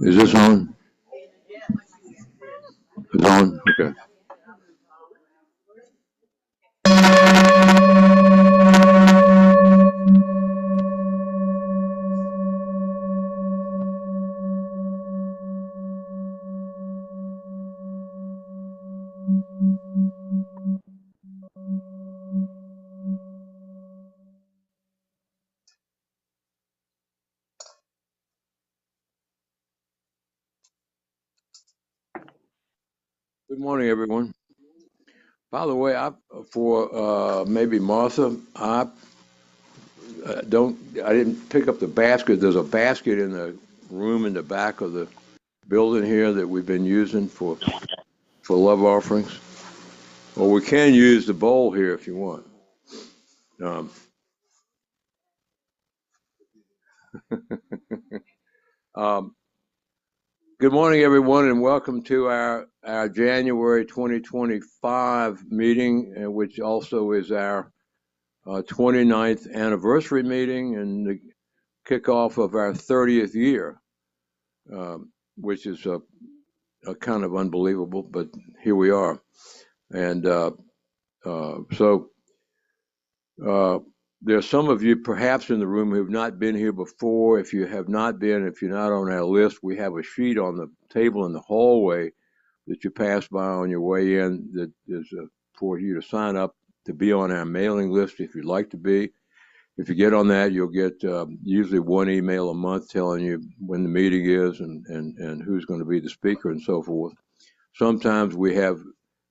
Is this on? It's on? Okay. Good morning, everyone. By the way, for maybe Martha, I didn't pick up the basket. There's a basket in the room in the back of the building here that we've been using for love offerings. Or we can use the bowl here if you want. Um, um, Good morning, everyone, and welcome to our January 2025 meeting, which also is our 29th anniversary meeting and the kickoff of our 30th year, which is a kind of unbelievable, but here we are. And so there are some of you perhaps in the room who have not been here before. If you have not been, if you're not on our list, we have a sheet on the table in the hallway that you pass by on your way in that is for you to sign up to be on our mailing list if you'd like to be. If you get on that, you'll get usually one email a month telling you when the meeting is and who's going to be the speaker and so forth. Sometimes we have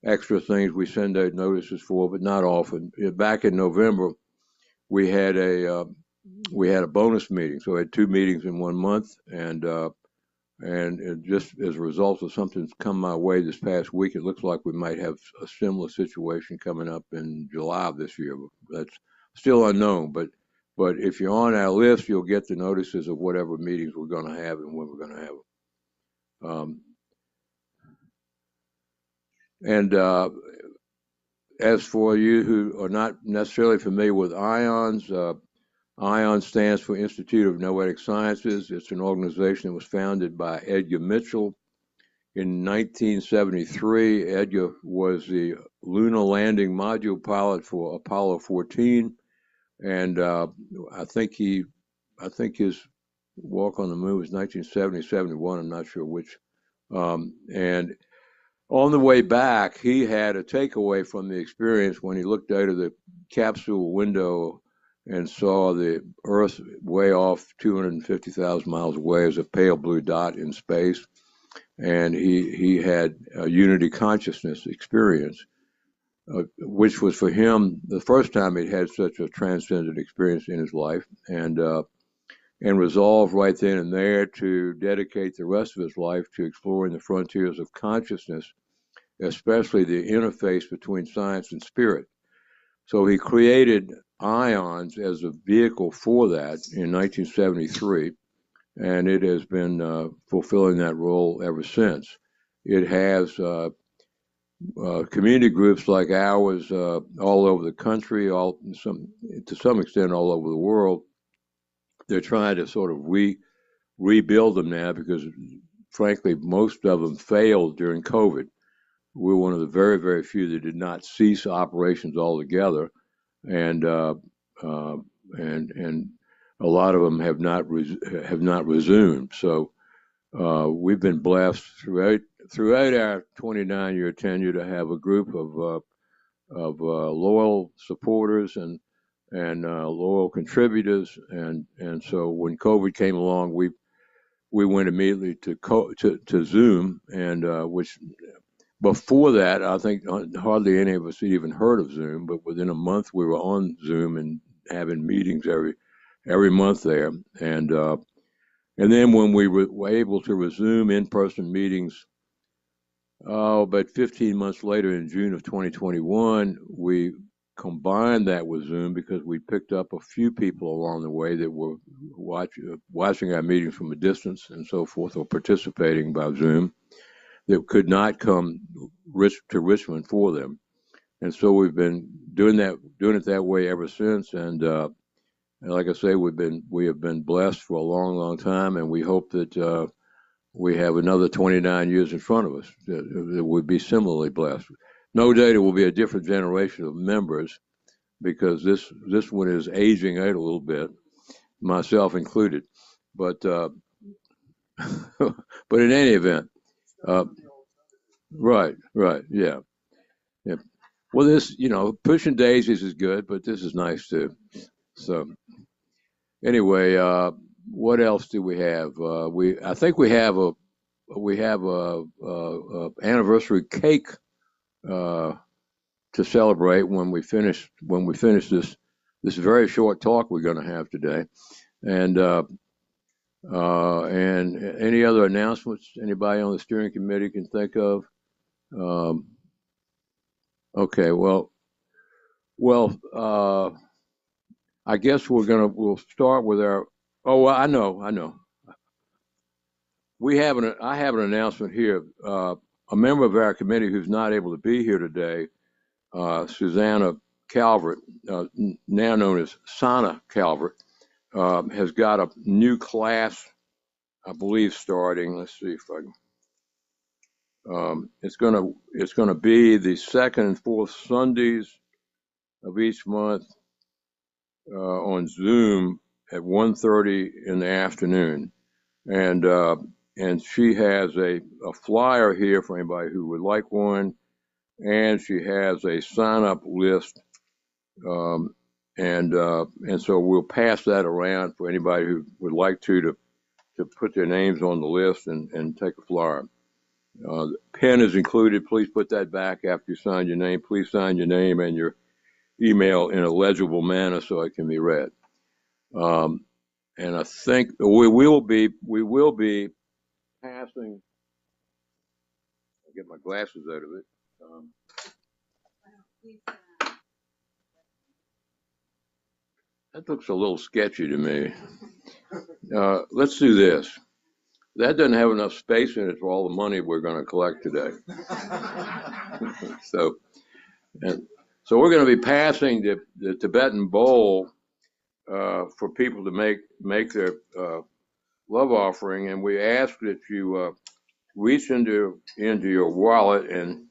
extra things we send out notices for, but not often. Back in November, we had a bonus meeting, so we had two meetings in 1 month, and just as a result of something that's come my way this past week, it looks like we might have a similar situation coming up in July of this year. That's still unknown, but if you're on our list, you'll get the notices of whatever meetings we're going to have and when we're going to have them. As for you who are not necessarily familiar with IONS, ION stands for Institute of Noetic Sciences. It's an organization that was founded by Edgar Mitchell in 1973. Edgar was the lunar landing module pilot for Apollo 14, and I think his walk on the moon was 1970, 71. I'm not sure which. And on the way back, he had a takeaway from the experience when he looked out of the capsule window and saw the Earth way off 250,000 miles away as a pale blue dot in space. And he had a unity consciousness experience, which was for him the first time he'd had such a transcendent experience in his life, and resolved right then and there to dedicate the rest of his life to exploring the frontiers of consciousness, especially the interface between science and spirit. So he created IONS as a vehicle for that in 1973, and it has been fulfilling that role ever since. It has community groups like ours all over the country, to some extent all over the world. They're trying to sort of rebuild them now because, frankly, most of them failed during COVID. We're one of the very, very few that did not cease operations altogether, and a lot of them have not resumed. So we've been blessed throughout our 29-year tenure to have a group of loyal supporters and loyal contributors, and so when COVID came along, we went immediately to Zoom, and which. Before that, I think hardly any of us had even heard of Zoom, but within a month we were on Zoom and having meetings every month there. And then when we were able to resume in-person meetings, about 15 months later in June of 2021, we combined that with Zoom because we picked up a few people along the way that were watching our meetings from a distance and so forth, or participating by Zoom, that could not come to Richmond for them. And so we've been doing it that way ever since. And like I say, we have been blessed for a long, long time, and we hope that we have another 29 years in front of us that would be similarly blessed. No doubt it will be a different generation of members because this one is aging out a little bit, myself included. But but in any event, right, yeah. Well, this, pushing daisies is good, but this is nice too. So anyway, what else do we have? I think we have a anniversary cake to celebrate when we finish this very short talk we're going to have today, and any other announcements anybody on the steering committee can think of? Okay, well, I guess we'll start with our. Oh, well, I know. I have an announcement here. A member of our committee who's not able to be here today, Susanna Calvert, now known as Sana Calvert, has got a new class, I believe, starting. Let's see if I can. It's gonna be the second and fourth Sundays of each month on Zoom at 1:30 in the afternoon, and she has a flyer here for anybody who would like one, and she has a sign-up list, and so we'll pass that around for anybody who would like to put their names on the list and take a flyer. The pen is included. Please put that back after you sign your name. Please sign your name and your email in a legible manner so it can be read. And I think we will be passing. I'll get my glasses out of it. That looks a little sketchy to me. Let's do this. That doesn't have enough space in it for all the money we're going to collect today. So we're going to be passing the Tibetan bowl for people to make their love offering, and we ask that you reach into your wallet and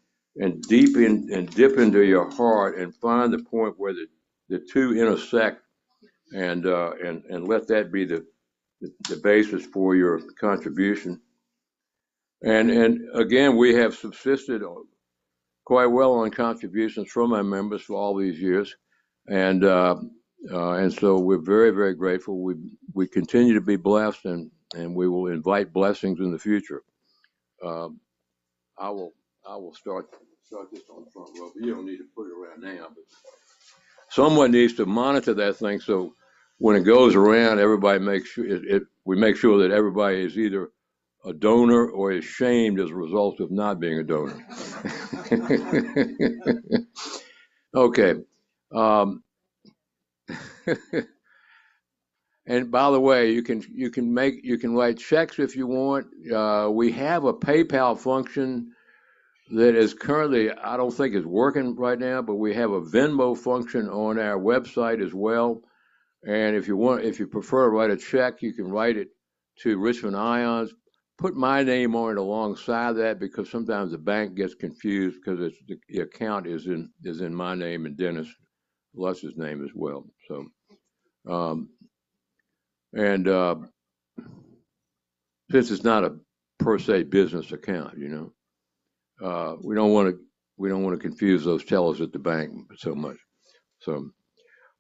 dip into your heart and find the point where the two intersect, and let that be the basis for your contribution. And again, we have subsisted quite well on contributions from our members for all these years, and so we're very, very grateful. We continue to be blessed, and we will invite blessings in the future. I will start this on the front row. But you don't need to put it around now, but someone needs to monitor that thing so when it goes around, everybody makes sure we make sure that everybody is either a donor or is shamed as a result of not being a donor. Okay. And by the way, you can write checks if you want. We have a PayPal function that is currently, I don't think is working right now, but we have a Venmo function on our website as well. And if you prefer to write a check, you can write it to Richmond Ions. Put my name on it alongside that, because sometimes the bank gets confused because the account is in my name and Dennis Luss's name as well. So, since it's not a per se business account, we don't want to confuse those tellers at the bank so much. So,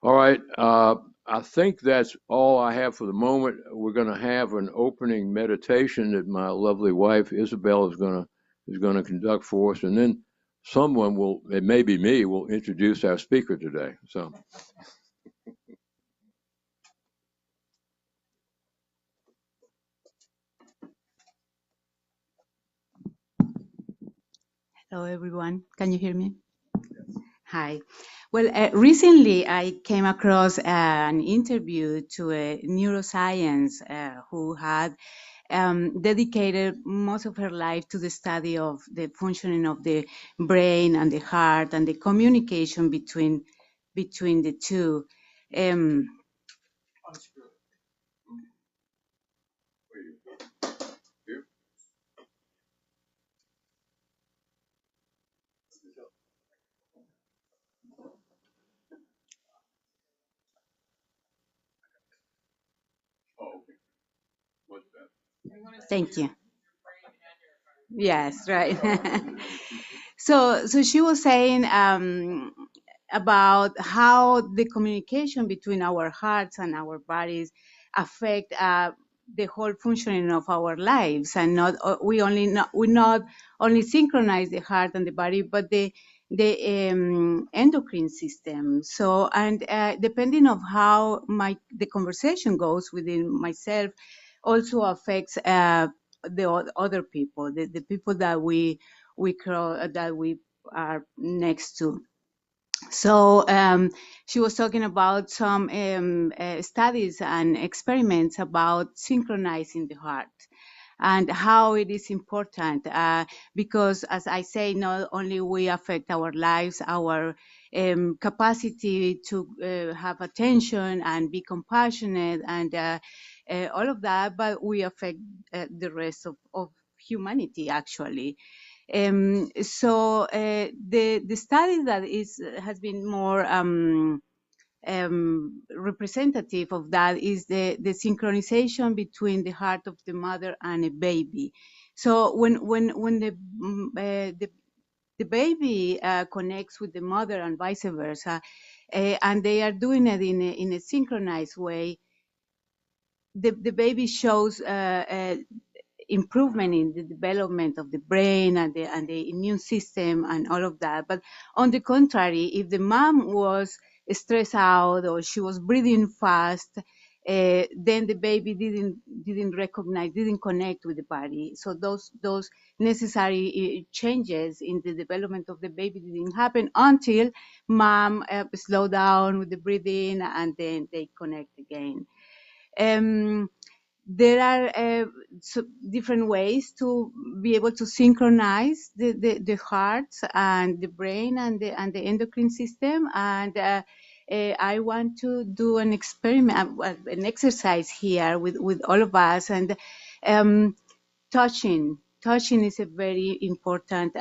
all right. I think that's all I have for the moment. We're going to have an opening meditation that my lovely wife Isabel is going to conduct for us, and then someone it may be me, will introduce our speaker today. So. Hello, everyone. Can you hear me? Hi. Well, recently I came across an interview to a neuroscience who had dedicated most of her life to the study of the functioning of the brain and the heart and the communication between the two. Thank you. Yes, right. So she was saying about how the communication between our hearts and our bodies affect the whole functioning of our lives, and we not only synchronize the heart and the body, but the endocrine system. So, and depending on how the conversation goes within myself, also affects other people, the people that that we are next to. So she was talking about some studies and experiments about synchronizing the heart and how it is important because, as I say, not only we affect our lives, our capacity to have attention and be compassionate and all of that, but we affect the rest of humanity, actually. So the study that has been more representative of that is the synchronization between the heart of the mother and a baby. So when the baby connects with the mother and vice versa, and they are doing it in a synchronized way, the baby shows improvement in the development of the brain and the immune system and all of that. But on the contrary, if the mom was stressed out or she was breathing fast, then the baby didn't connect with the body. So those necessary changes in the development of the baby didn't happen until mom slowed down with the breathing, and then they connect again. There are different ways to be able to synchronize the heart and the brain and the endocrine system. And I want to do an experiment, an exercise here with all of us. And touching is a very important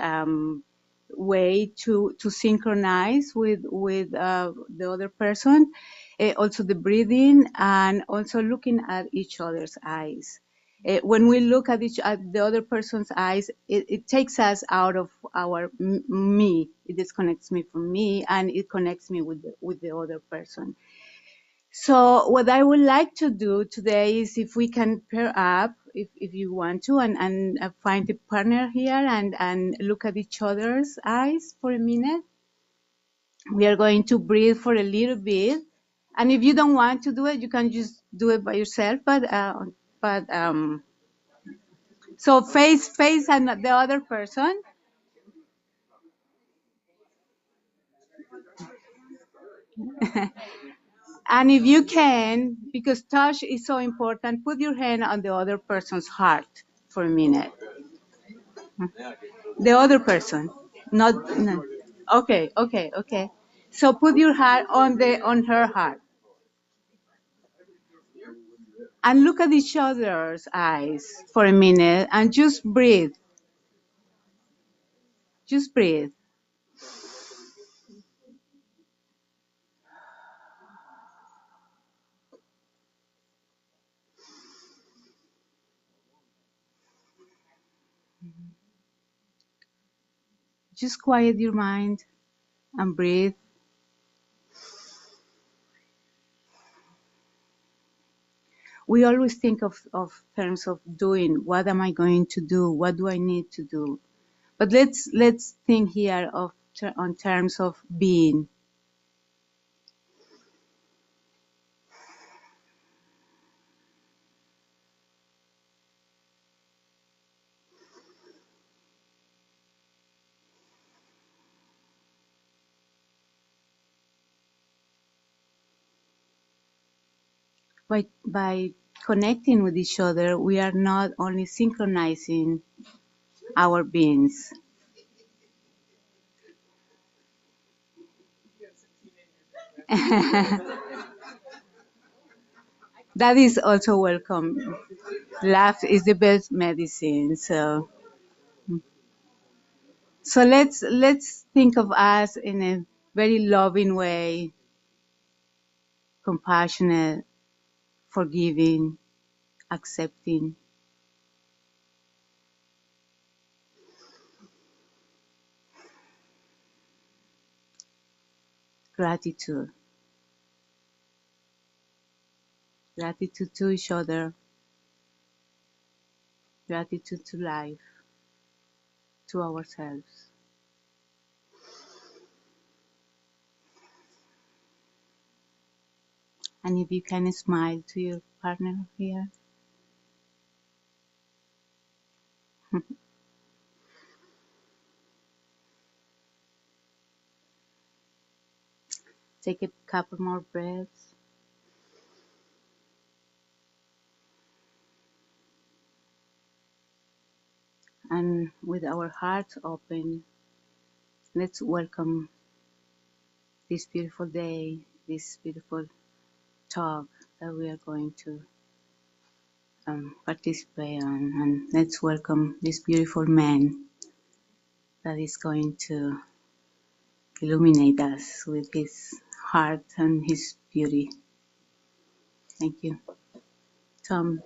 way to synchronize with the other person. Also the breathing, and also looking at each other's eyes. When we look at the other person's eyes, it takes us out of our me. It disconnects me from me, and it connects me with the other person. So what I would like to do today is, if we can pair up, if you want to, and find a partner here and look at each other's eyes for a minute. We are going to breathe for a little bit. And if you don't want to do it, you can just do it by yourself. So face the other person. And if you can, because touch is so important, put your hand on the other person's heart for a minute. The other person, not. No. Okay. So put your hand on her heart and look at each other's eyes for a minute and just breathe. Just breathe. Just quiet your mind and breathe. We always think of terms of doing. What am I going to do? What do I need to do? But let's think here on terms of being. By connecting with each other, we are not only synchronizing our beings. That is also welcome. Laugh is the best medicine. So let's think of us in a very loving way, compassionate, forgiving, accepting. gratitude. Gratitude to each other, gratitude to life, to ourselves. And if you can smile to your partner here. Take a couple more breaths. And with our hearts open, let's welcome this beautiful day, this beautiful talk that we are going to participate on. And let's welcome this beautiful man that is going to illuminate us with his heart and his beauty. Thank you. Tom.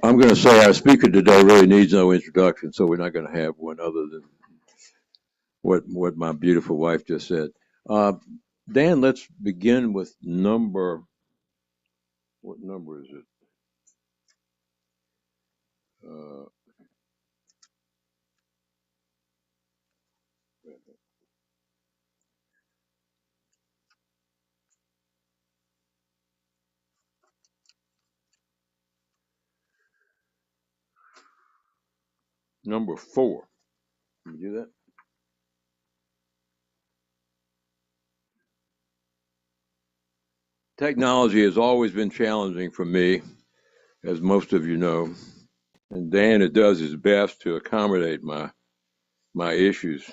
I'm going to say our speaker today really needs no introduction, so we're not going to have one other than what my beautiful wife just said. Dan, let's begin with what number is it? Number 4. Can you do that? Technology has always been challenging for me, as most of you know, and Dan does his best to accommodate my issues,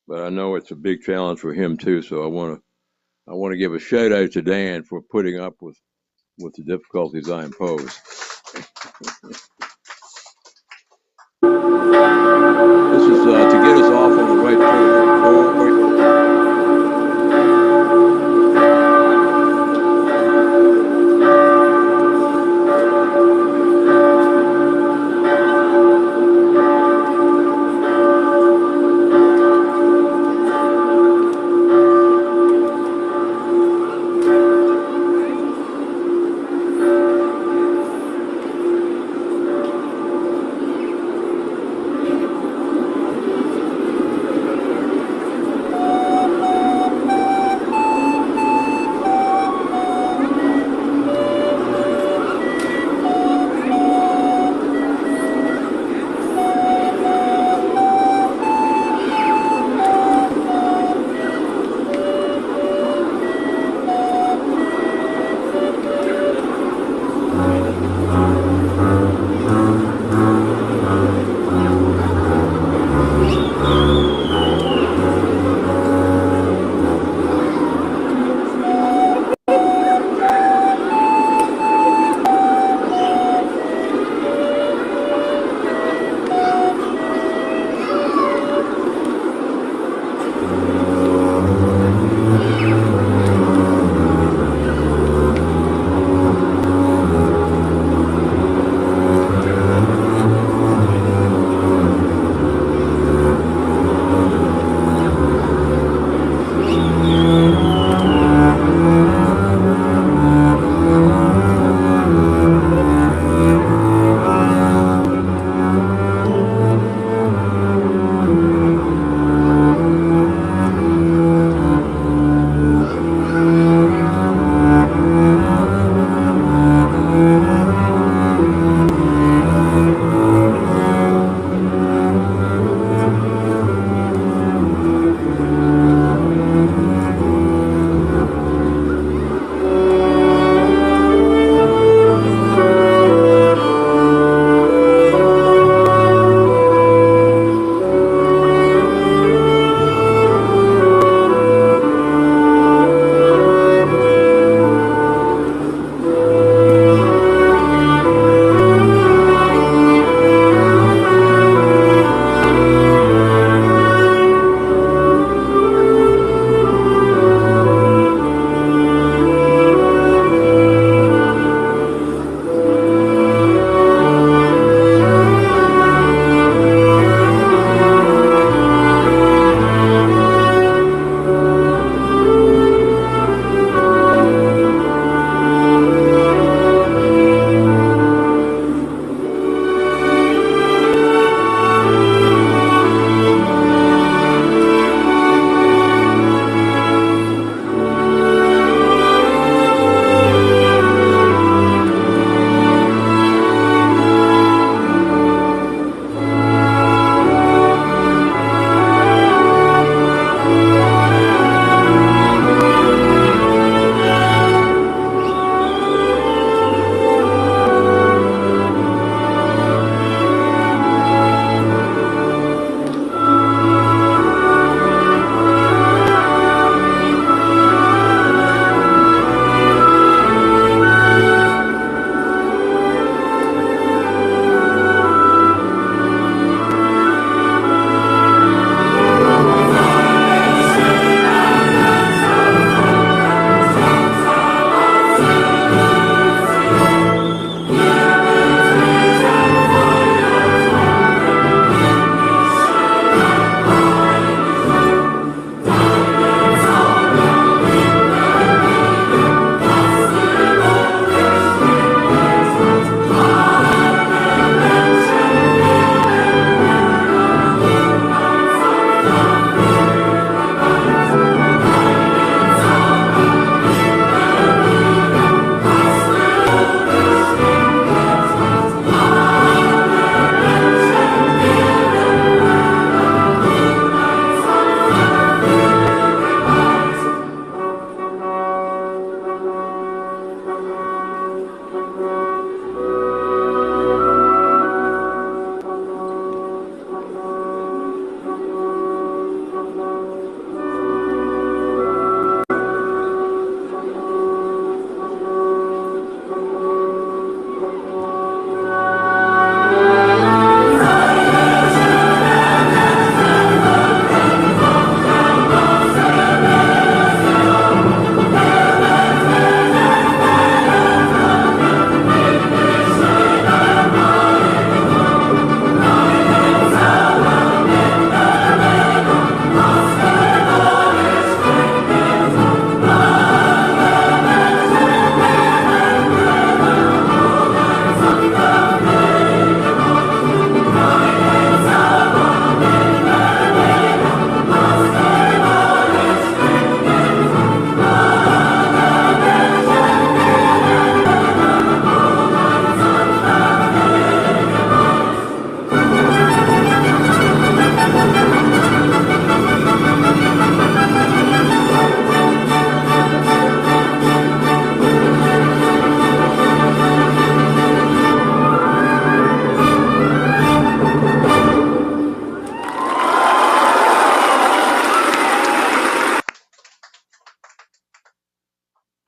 but I know it's a big challenge for him too. So I want to give a shout out to Dan for putting up with the difficulties I impose. This is to get us off on the right track.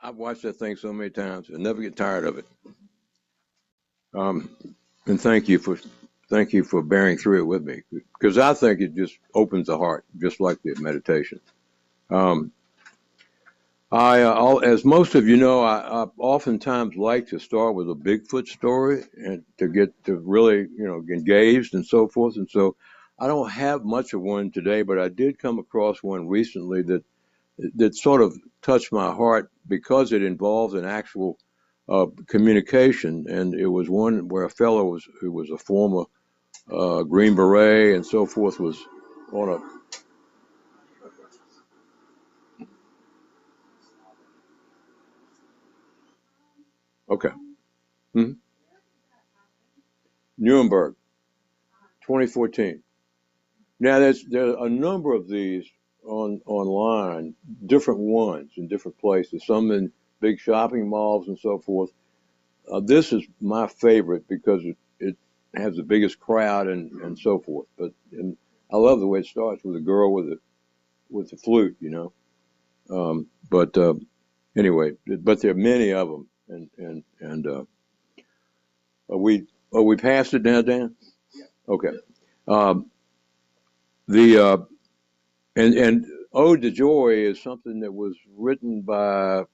I've watched that thing so many times and never get tired of it. And thank you for bearing through it with me, because I think it just opens the heart, just like the meditation. As most of you know, I oftentimes like to start with a Bigfoot story and to get to really, engaged and so forth. And so I don't have much of one today, but I did come across one recently that sort of touched my heart because it involves an actual communication. And it was one where a fellow who was a former Green Beret and so forth was on a okay. Hmm? Nuremberg, 2014. Now there are a number of these online, different ones in different places, some in big shopping malls and so forth. This is my favorite because it has the biggest crowd and so forth. And I love the way it starts with a girl with the flute, But anyway, but there are many of them, and are we past it now, Dan? Yeah. Okay. The and Ode to Joy is something that was written by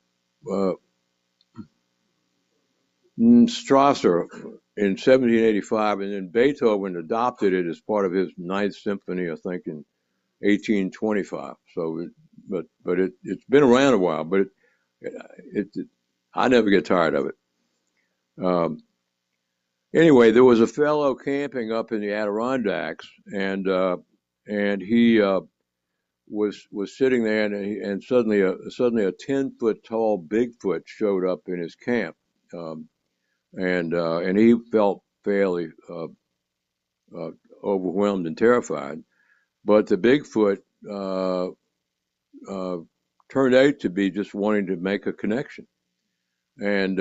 Strasser in 1785, and then Beethoven adopted it as part of his Ninth Symphony, I think, in 1825. So, but it's been around a while, but I never get tired of it. Anyway, there was a fellow camping up in the Adirondacks, and he was sitting there, and suddenly a 10-foot tall Bigfoot showed up in his camp, and he felt fairly overwhelmed and terrified. But the Bigfoot turned out to be just wanting to make a connection, and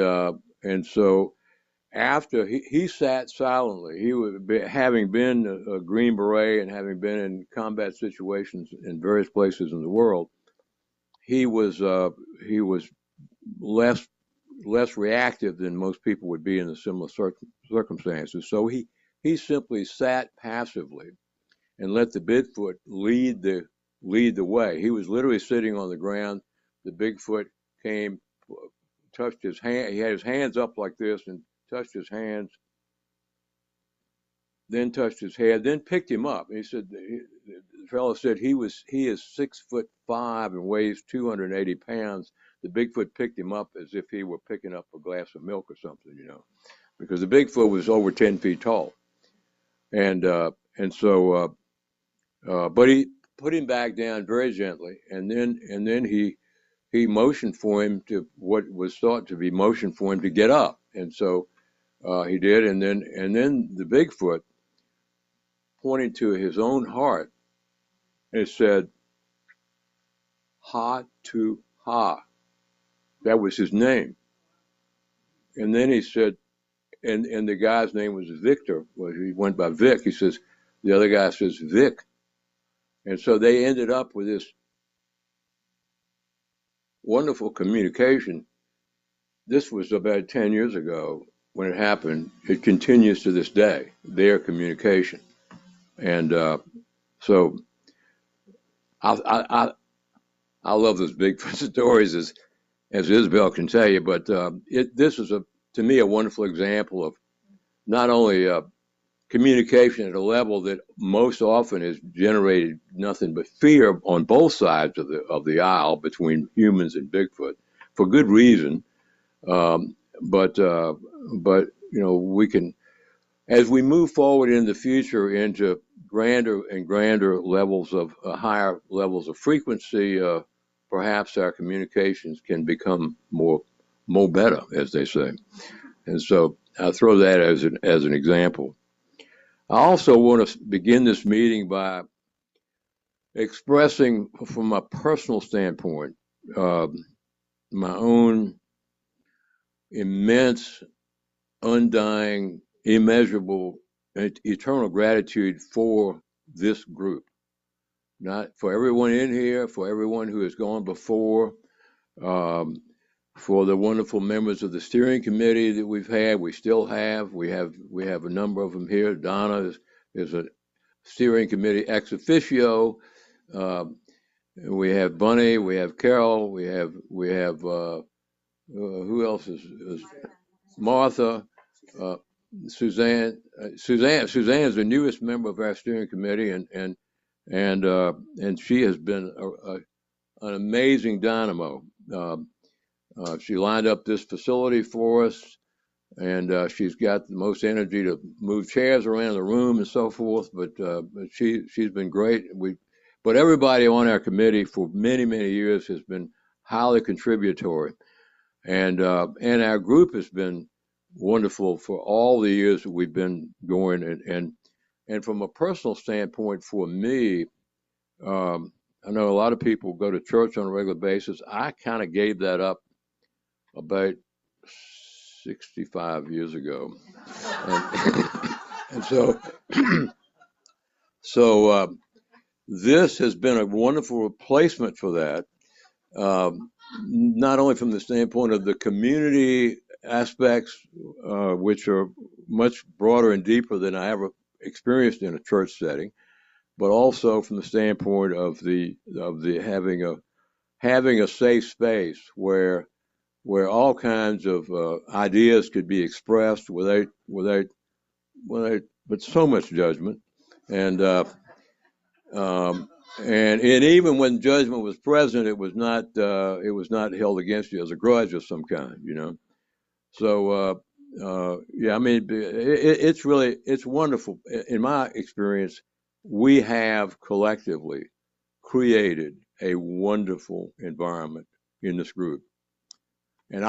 so after he sat silently, having been a Green Beret and having been in combat situations in various places in the world, he was less reactive than most people would be in the similar circumstances. So he simply sat passively and let the Bigfoot lead the way. He was literally sitting on the ground. The Bigfoot came, touched his hand. He had his hands up like this and touched his hands, then touched his head, then picked him up. He said, the fellow said he is 6'5" and weighs 280 pounds. The Bigfoot picked him up as if he were picking up a glass of milk or something, because the Bigfoot was over 10 feet tall. And so, but he put him back down very gently, and then he motioned for him to what was thought to be motion for him to get up. And so he did, and then the Bigfoot pointed to his own heart and said, "Ha to ha." That was his name. And then he said, and the guy's name was Victor. Well, he went by Vic. He says, the other guy says Vic. And so they ended up with this wonderful communication. This was about 10 years ago when it happened. It continues to this day, their communication. And so I love those Bigfoot stories, as Isabel can tell you, but this is to me a wonderful example of not only communication at a level that most often has generated nothing but fear on both sides of the aisle between humans and Bigfoot, for good reason. But we can, as we move forward in the future into grander and grander levels of higher levels of frequency, perhaps our communications can become more better, as they say. And so I throw that as an example. I also want to begin this meeting by expressing, from a personal standpoint, my own immense, undying, immeasurable, eternal gratitude for this group. Not for everyone in here, for everyone who has gone before, for the wonderful members of the steering committee that we've had. We still have. We have a number of them here. Donna is a steering committee ex officio. We have Bunny. We have Carol. We have who else is Martha. Suzanne is the newest member of our steering committee, and she has been an amazing dynamo. She lined up this facility for us, and she's got the most energy to move chairs around the room and so forth. But she's been great. But everybody on our committee for many years has been highly contributory, and our group has been wonderful for all the years that we've been going. And from a personal standpoint, for me, I know a lot of people go to church on a regular basis. I kind of gave that up about 65 years ago, and so this has been a wonderful replacement for that. Not only from the standpoint of the community aspects, which are much broader and deeper than I ever experienced in a church setting, but also from the standpoint of the having a safe space where all kinds of ideas could be expressed without but so much judgment, and even when judgment was present, it was not held against you as a grudge of some kind, you know. So yeah, I mean, it's wonderful. In my experience, we have collectively created a wonderful environment in this group, and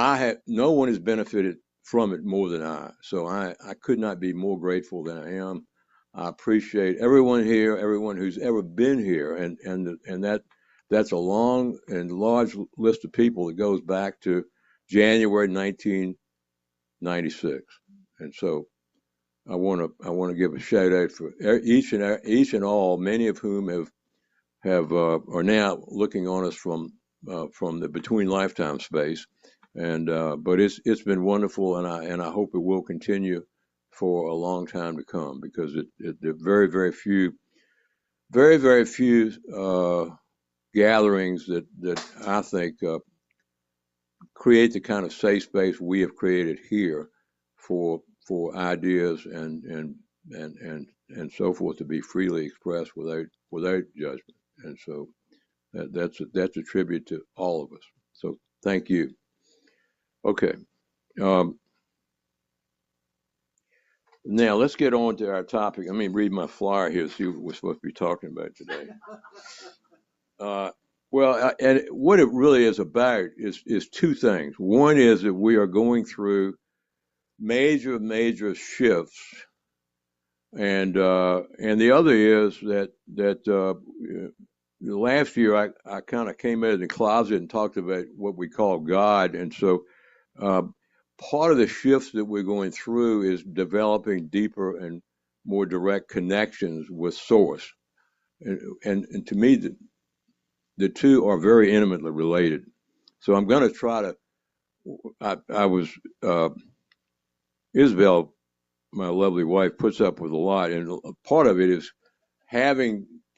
no one has benefited from it more than I. So I could not be more grateful than I am. I appreciate everyone here, everyone who's ever been here, and that's a long and large list of people that goes back to January 1996. And so I want to give a shout out for each and all, many of whom are now looking on us from the between lifetime space, and but it's been wonderful, and I hope it will continue for a long time to come, because there are very few gatherings that I think create the kind of safe space we have created here for ideas and so forth to be freely expressed without judgment. And so that's a tribute to all of us. So thank you. Okay. Now let's get on to our topic. Let me read my flyer here to see what we're supposed to be talking about today. Well, and what it really is about is two things. One is that we are going through major shifts, and the other is that last year I kind of came out of the closet and talked about what we call God, and so part of the shifts that we're going through is developing deeper and more direct connections with Source, and to me the two are very intimately related. So I'm going to try to. I was Isabel, my lovely wife, puts up with a lot, and part of it is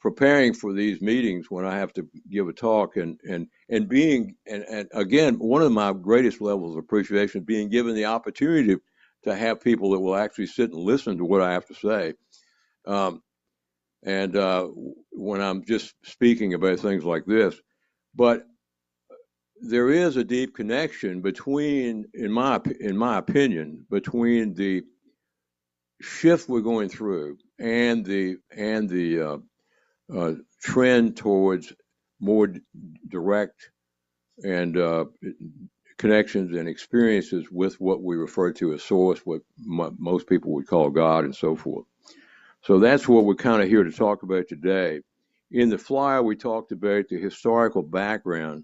preparing for these meetings when I have to give a talk, and again, one of my greatest levels of appreciation is being given the opportunity to have people that will actually sit and listen to what I have to say. And when I'm just speaking about things like this, but there is a deep connection between, in my opinion, between the shift we're going through and the trend towards more direct and connections and experiences with what we refer to as Source, what most people would call God, and so forth. So that's what we're kind of here to talk about today. In the flyer, we talked about the historical background,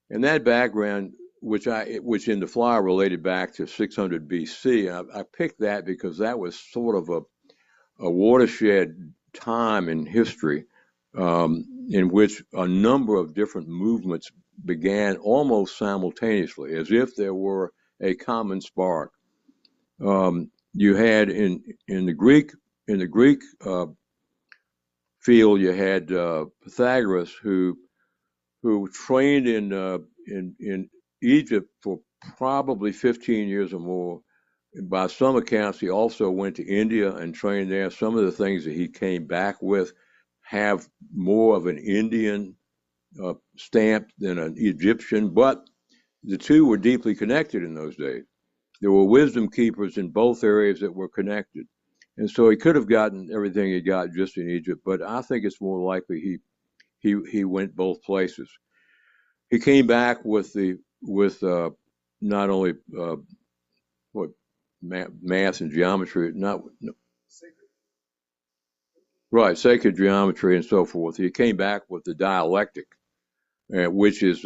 and that background, which in the flyer related back to 600 BC. I picked that because that was sort of a watershed time in history in which a number of different movements began almost simultaneously, as if there were a common spark. You had in the Greek field, you had Pythagoras, who trained in Egypt for probably 15 years or more. By some accounts, he also went to India and trained there. Some of the things that he came back with have more of an Indian stamp than an Egyptian, but the two were deeply connected in those days. There were wisdom keepers in both areas that were connected. And so he could have gotten everything he got just in Egypt, but I think it's more likely he went both places. He came back with not only what math and geometry, right, sacred geometry and so forth. He came back with the dialectic, which is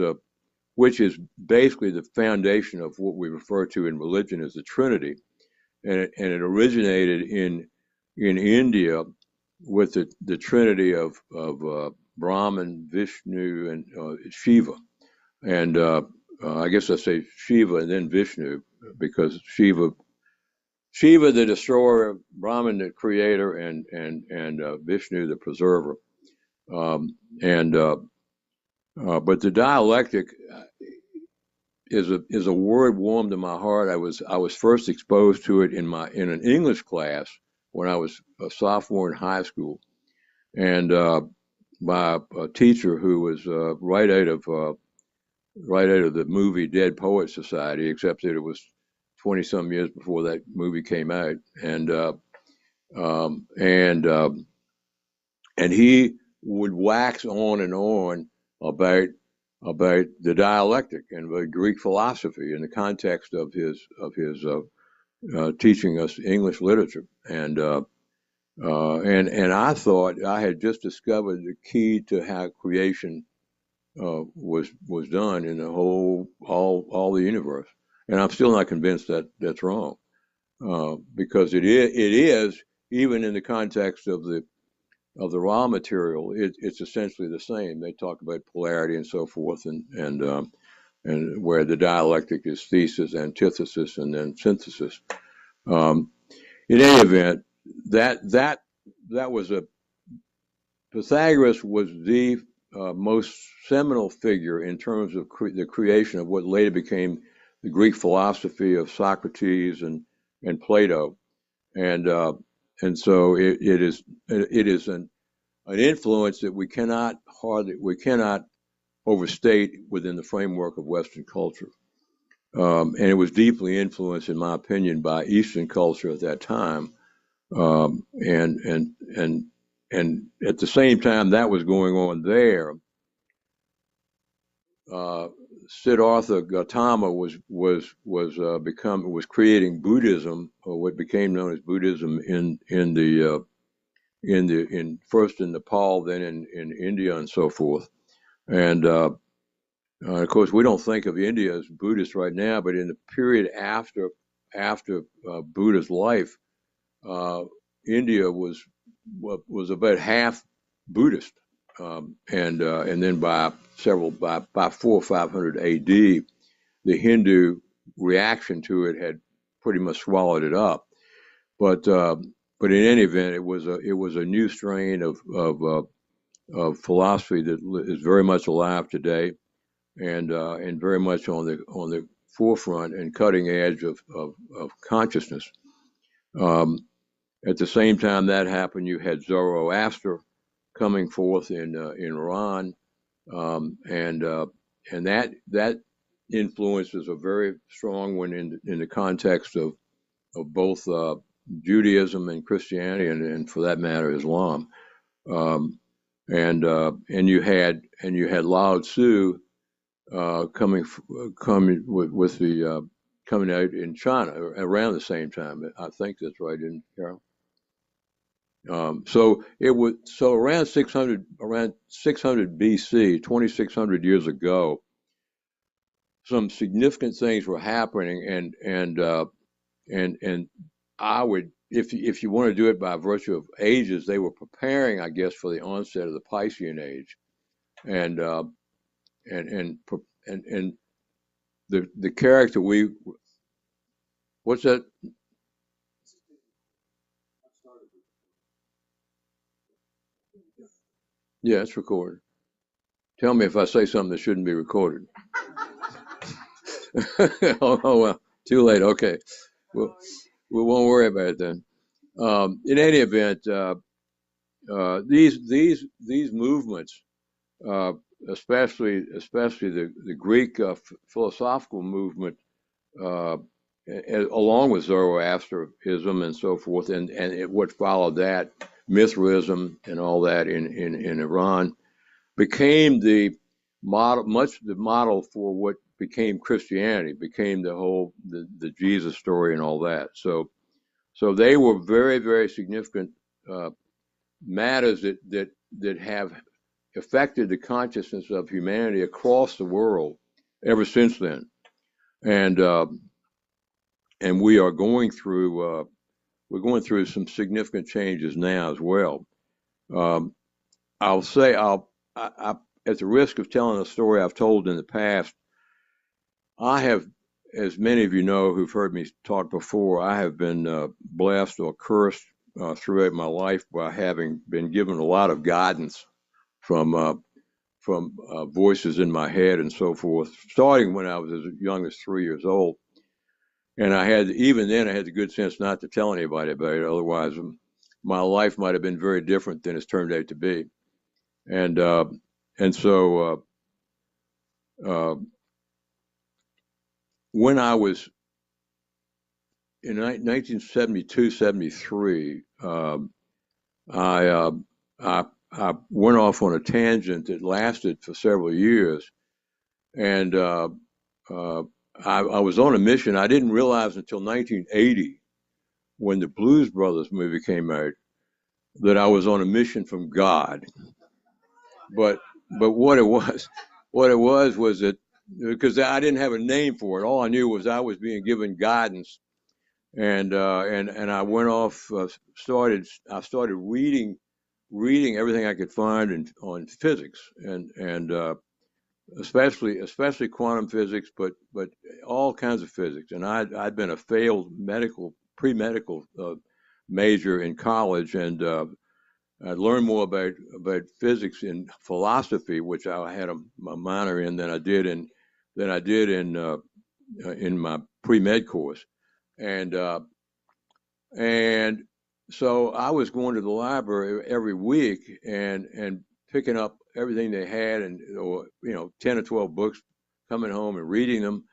basically the foundation of what we refer to in religion as the Trinity, and it originated in India with the Trinity of Brahman, Vishnu, and Shiva. And I guess I say Shiva and then Vishnu, because Shiva the destroyer, Brahman the creator, and Vishnu the preserver. But the dialectic is a word warm to my heart. I was first exposed to it in an English class when I was a sophomore in high school, and my teacher, who was right out of the movie Dead Poets Society, except that it was 20-some years before that movie came out, and he would wax on and on about the dialectic and the Greek philosophy in the context of his teaching us English literature, and I thought I had just discovered the key to how creation was done in the all the universe, and I'm still not convinced that that's wrong, because it is even in the context of the raw material, it's essentially the same. They talk about polarity and so forth, and where the dialectic is thesis, antithesis, and then synthesis. In any event, that was Pythagoras was the most seminal figure in terms of the creation of what later became the Greek philosophy of Socrates and Plato, and so it is an influence that we cannot overstate within the framework of Western culture, and it was deeply influenced, in my opinion, by Eastern culture at that time, and at the same time that was going on there, Siddhartha Gautama was creating Buddhism, or what became known as Buddhism, first in Nepal, then in India, and so forth. And of course, we don't think of India as Buddhist right now, but in the period after Buddha's life, India was about half Buddhist, and then by 400 or 500 A.D., the Hindu reaction to it had pretty much swallowed it up. But in any event, it was a new strain of philosophy that is very much alive today, and very much on the forefront and cutting edge of consciousness. At the same time that happened, you had Zoroaster coming forth in Iran, and that influence is a very strong one in the context of both Judaism and Christianity, and for that matter, Islam. And you had Lao Tzu coming out in China around the same time. I think that's right, isn't it, Carol? So around 600 BC, 2,600 years ago, some significant things were happening, and I would, if you want to do it by virtue of ages, they were preparing, I guess, for the onset of the Piscean age, and and the character what's that? Yeah, it's recorded. Tell me if I say something that shouldn't be recorded. Oh well, too late. Okay, well, we won't worry about it then. In any event, these movements, uh, especially the Greek philosophical movement, along with Zoroastrianism and so forth, and what followed that, Mithraism and all that in Iran, became the model for what became Christianity, became the Jesus story and all that. So they were very, very significant matters that have affected the consciousness of humanity across the world ever since then. And we are going through some significant changes now as well. I'll say at the risk of telling a story I've told in the past, I have, as many of you know who've heard me talk before, I have been blessed or cursed throughout my life by having been given a lot of guidance from voices in my head and so forth, starting when I was as young as 3 years old. And even then I had the good sense not to tell anybody about it. Otherwise, my life might have been very different than it's turned out to be. And so when I was in 1972, 73, I went off on a tangent that lasted for several years. And I was on a mission. I didn't realize until 1980, when the Blues Brothers movie came out, that I was on a mission from God. But what it was that, because I didn't have a name for it. All I knew was I was being given guidance, and I went off. I started reading everything I could find on physics and especially quantum physics, but all kinds of physics. And I'd been a failed pre-medical major in college, and I learned more about physics and philosophy, which I had a minor in, than I did in my pre-med course, and so I was going to the library every week and picking up everything they had, and 10 or 12 books, coming home and reading them.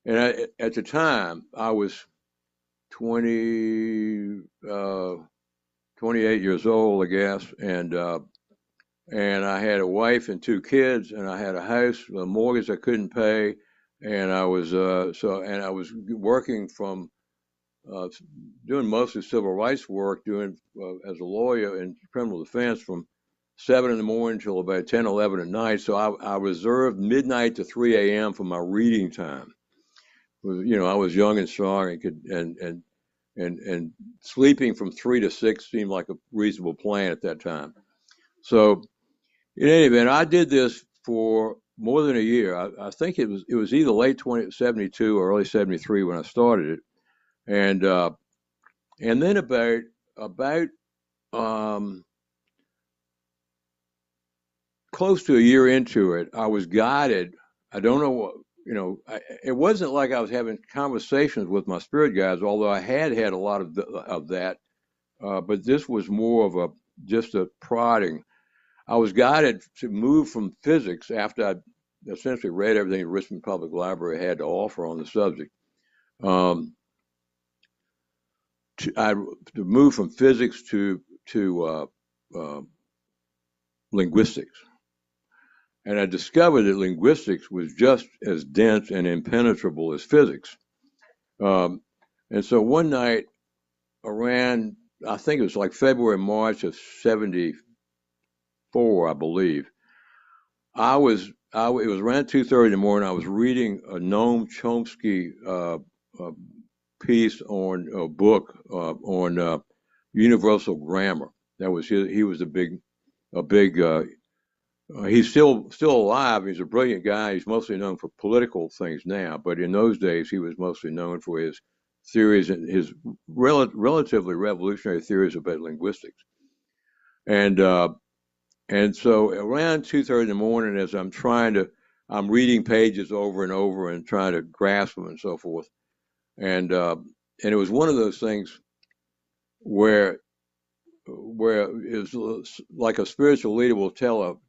And at the time I was 28 years old, I guess, and I had a wife and 2 kids, and I had a house, a mortgage I couldn't pay, and I was working from doing mostly civil rights work, doing as a lawyer in criminal defense from 7 in the morning till about 10, 11 at night. So I reserved midnight to 3 a.m. for my reading time. I was young and strong and could and sleeping from 3 to 6 seemed like a reasonable plan at that time. So in any event, I did this for more than a year. I think it was either late 72 or early 73 when I started it, and then about close to a year into it, I was guided. I don't know what, it wasn't like I was having conversations with my spirit guides, although I had a lot of that. But this was more of just a prodding. I was guided to move from physics after I essentially read everything the Richmond Public Library had to offer on the subject. To move from physics to linguistics. And I discovered that linguistics was just as dense and impenetrable as physics. And so one night around, I think it was like February, March of 74, I believe, it was around 2:30 in the morning. I was reading a Noam Chomsky piece on a book on universal grammar. That was he was a big He's still alive. He's a brilliant guy. He's mostly known for political things now, but in those days he was mostly known for his theories and his relatively revolutionary theories about linguistics. And so around 2:30 in the morning, as I'm reading pages over and over and trying to grasp them and so forth. And it was one of those things where it was like a spiritual leader will tell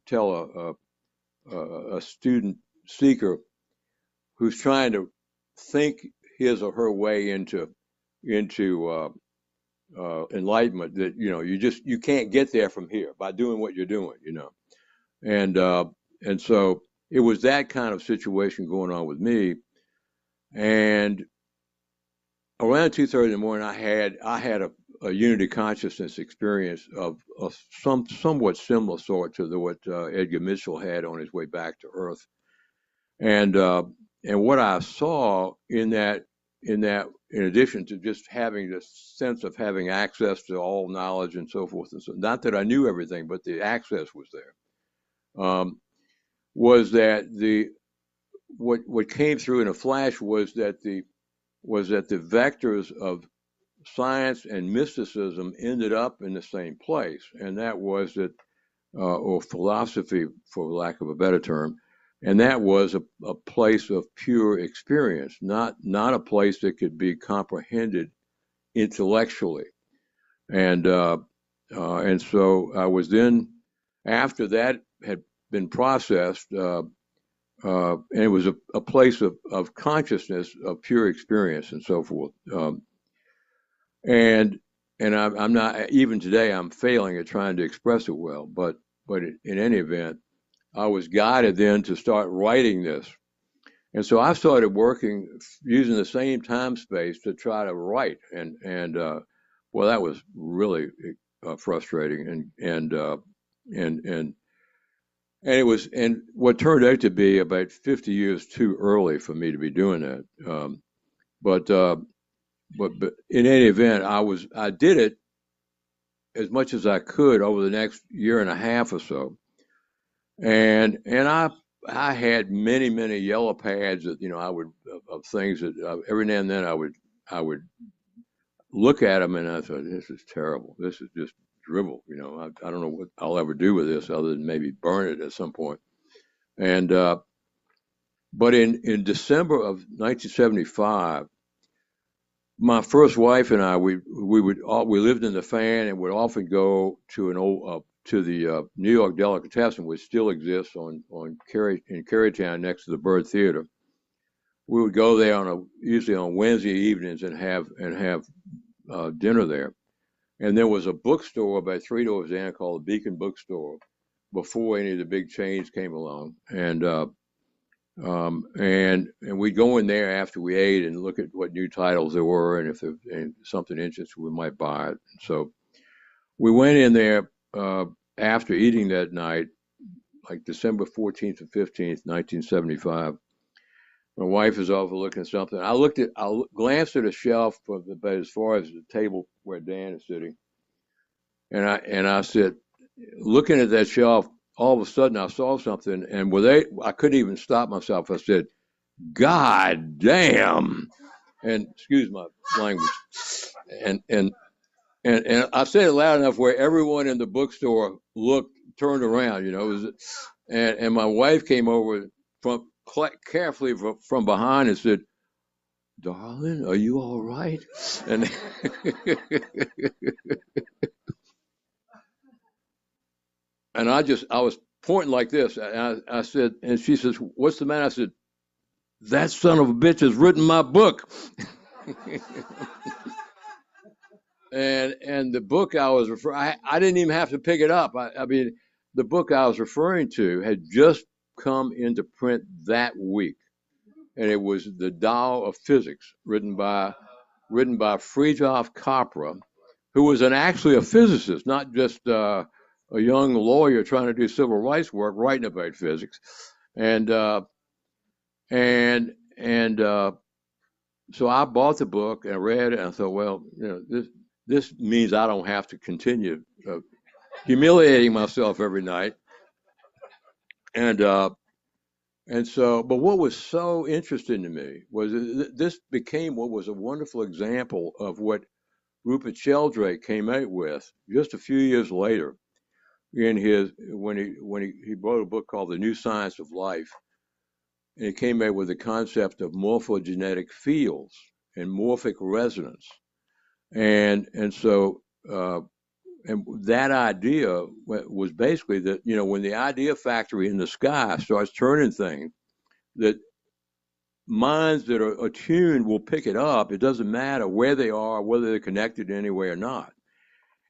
a student seeker who's trying to think his or her way into enlightenment that you can't get there from here by doing what you're doing, and so it was that kind of situation going on with me. And around 2:30 in the morning, I had a unity consciousness experience of some somewhat similar sort to what Edgar Mitchell had on his way back to Earth. And what I saw in addition to just having this sense of having access to all knowledge and so forth, and so, not that I knew everything, but the access was there, was that what came through in a flash was that the vectors of science and mysticism ended up in the same place, and that was that, or philosophy, for lack of a better term, and that was a place of pure experience, not a place that could be comprehended intellectually. And so I was then, after that had been processed, and it was a place of consciousness, of pure experience and so forth. And I'm not, even today, I'm failing at trying to express it well, but in any event, I was guided then to start writing this. And so I started working using the same time space to try to write. And well, that was really frustrating. And it was, and what turned out to be about 50 years too early for me to be doing that. But in any event, I did it as much as I could over the next year and a half or so. And I had many yellow pads that I would, of things that every now and then I would look at them and I thought, this is terrible. This is just dribble. I don't know what I'll ever do with this other than maybe burn it at some point. And but in December of 1975, my first wife and I, we lived in the Fan and would often go to an old to the New York Delicatessen, which still exists in Carytown next to the Bird Theater. We would go there usually on Wednesday evenings and have dinner there. And there was a bookstore about 3 doors down called the Beacon Bookstore before any of the big chains came along. And we'd go in there after we ate and look at what new titles there were, and if there's something interesting, we might buy it. So we went in there after eating that night, like December 14th and 15th, 1975. My wife is overlooking something. I glanced at a shelf about as far as the table where Dan is sitting, and I said, looking at that shelf, all of a sudden I saw something, and I couldn't even stop myself. I said, "God damn!" And excuse my language, and I said it loud enough where everyone in the bookstore turned around, and my wife came over carefully from behind and said, "Darling, are you all right?" And and I was pointing like this, and I said, and she says, "What's the matter?" I said, "That son of a bitch has written my book." And the book I was referring, I didn't even have to pick it up. I mean, the book I was referring to had just come into print that week, and it was The Tao of Physics, written by Fridtjof Capra, who was actually a physicist, not just a young lawyer trying to do civil rights work, writing about physics, and so I bought the book and I read it, and I thought, well, this means I don't have to continue humiliating myself every night. And so, but what was so interesting to me was this became what was a wonderful example of what Rupert Sheldrake came out with just a few years later in his when he wrote a book called The New Science of Life, and he came out with the concept of morphogenetic fields and morphic resonance, and so and that idea was basically that, you know, when the idea factory in the sky starts turning things, that minds that are attuned will pick it up. It doesn't matter where they are, whether they're connected in any way or not.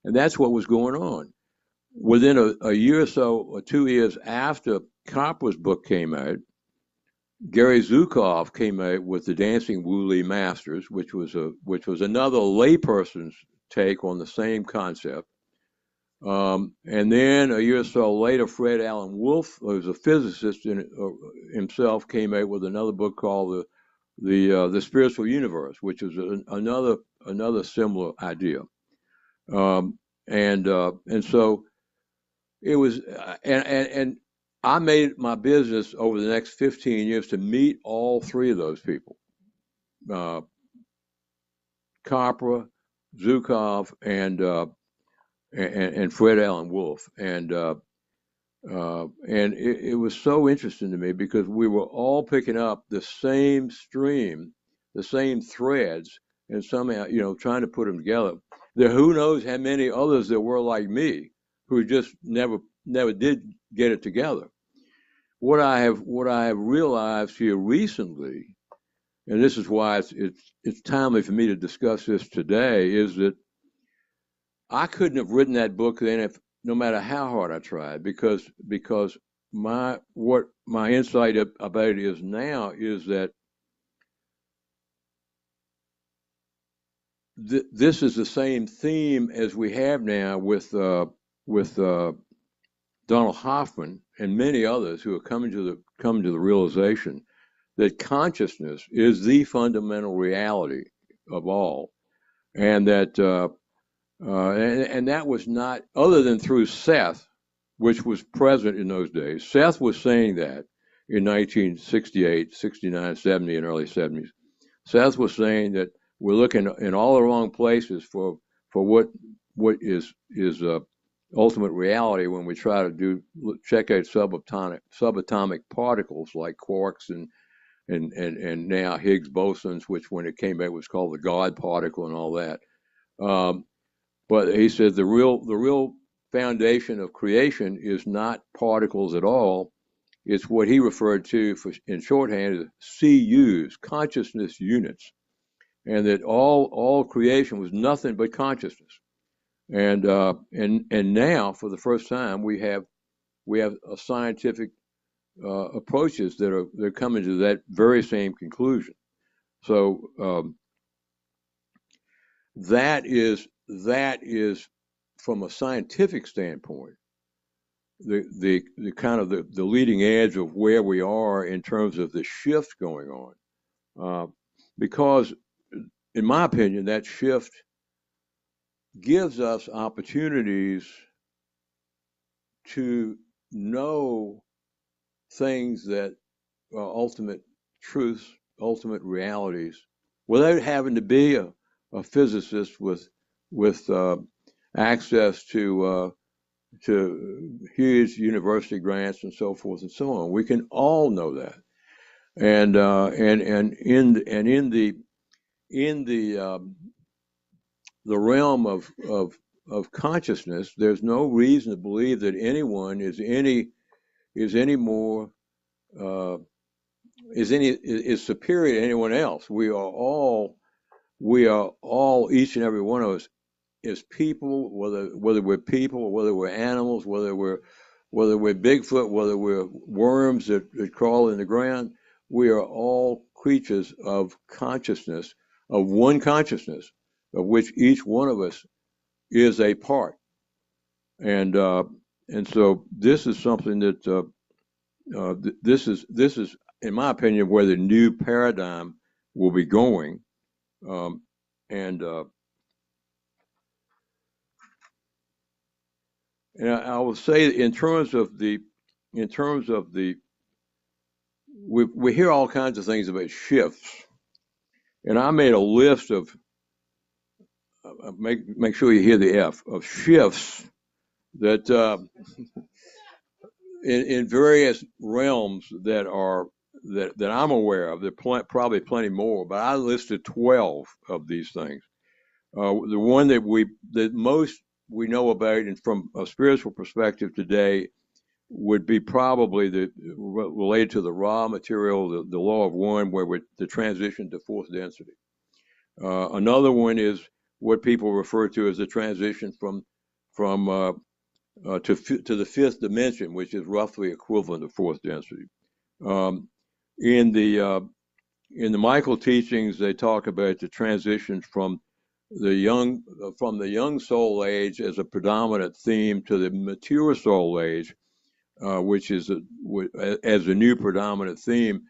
And that's what was going on. Within a year or so, or 2 years after Copper's book came out, Gary Zukov came out with the Dancing Wu-Li Masters, which was another layperson's take on the same concept. And then a year or so later, Fred Alan Wolf, who was a physicist himself, came out with another book called the Spiritual Universe, which is another similar idea. And so it was, and I made it my business over the next 15 years to meet all three of those people, Capra, Zukov, and Fred Alan Wolf, and it was so interesting to me because we were all picking up the same stream, the same threads, and somehow, you know, trying to put them together. There, who knows how many others there were like me who just never did get it together. What I have realized here recently, and this is why it's timely for me to discuss this today, is that I couldn't have written that book then if no matter how hard I tried, because my insight about it is now is that this is the same theme as we have now with Donald Hoffman and many others who are coming to the realization that consciousness is the fundamental reality of all, and that and that was not other than through Seth, which was present in those days. Seth was saying that in 1968, 69, 70, and early 70s. Seth was saying that we're looking in all the wrong places for what is ultimate reality when we try to check out subatomic particles like quarks and now Higgs bosons, which when it came out was called the God particle and all that. But he said the real foundation of creation is not particles at all. It's what he referred to in shorthand as CUs, consciousness units, and that all creation was nothing but consciousness. And now, for the first time, we have a scientific approaches they're coming to that very same conclusion. So that is from a scientific standpoint the kind of the leading edge of where we are in terms of the shift going on, because in my opinion that shift gives us opportunities to know things that are ultimate truths, ultimate realities, without having to be a physicist with access to huge university grants and so forth and so on. We can all know that, and in the realm of consciousness, there's no reason to believe that anyone is superior to anyone else. We are all each and every one of us is people, whether we're people or whether we're animals, whether we're Bigfoot, whether we're worms that crawl in the ground. We are all creatures of consciousness, of one consciousness, of which each one of us is a part. And so this is something that this is, in my opinion, where the new paradigm will be going. And I will say, in terms of the in terms of we hear all kinds of things about shifts, and I made a list of make sure you hear the F of shifts that in various realms that I'm aware of. There are probably plenty more, but I listed 12 of these things. The one that most we know about, and from a spiritual perspective today, would be probably related to the raw material, the law of one, where the transition to fourth density. Another one is what people refer to as the transition from to the fifth dimension, which is roughly equivalent to fourth density. In the Michael teachings, they talk about the transition from the young soul age as a predominant theme to the mature soul age, which is as a new predominant theme.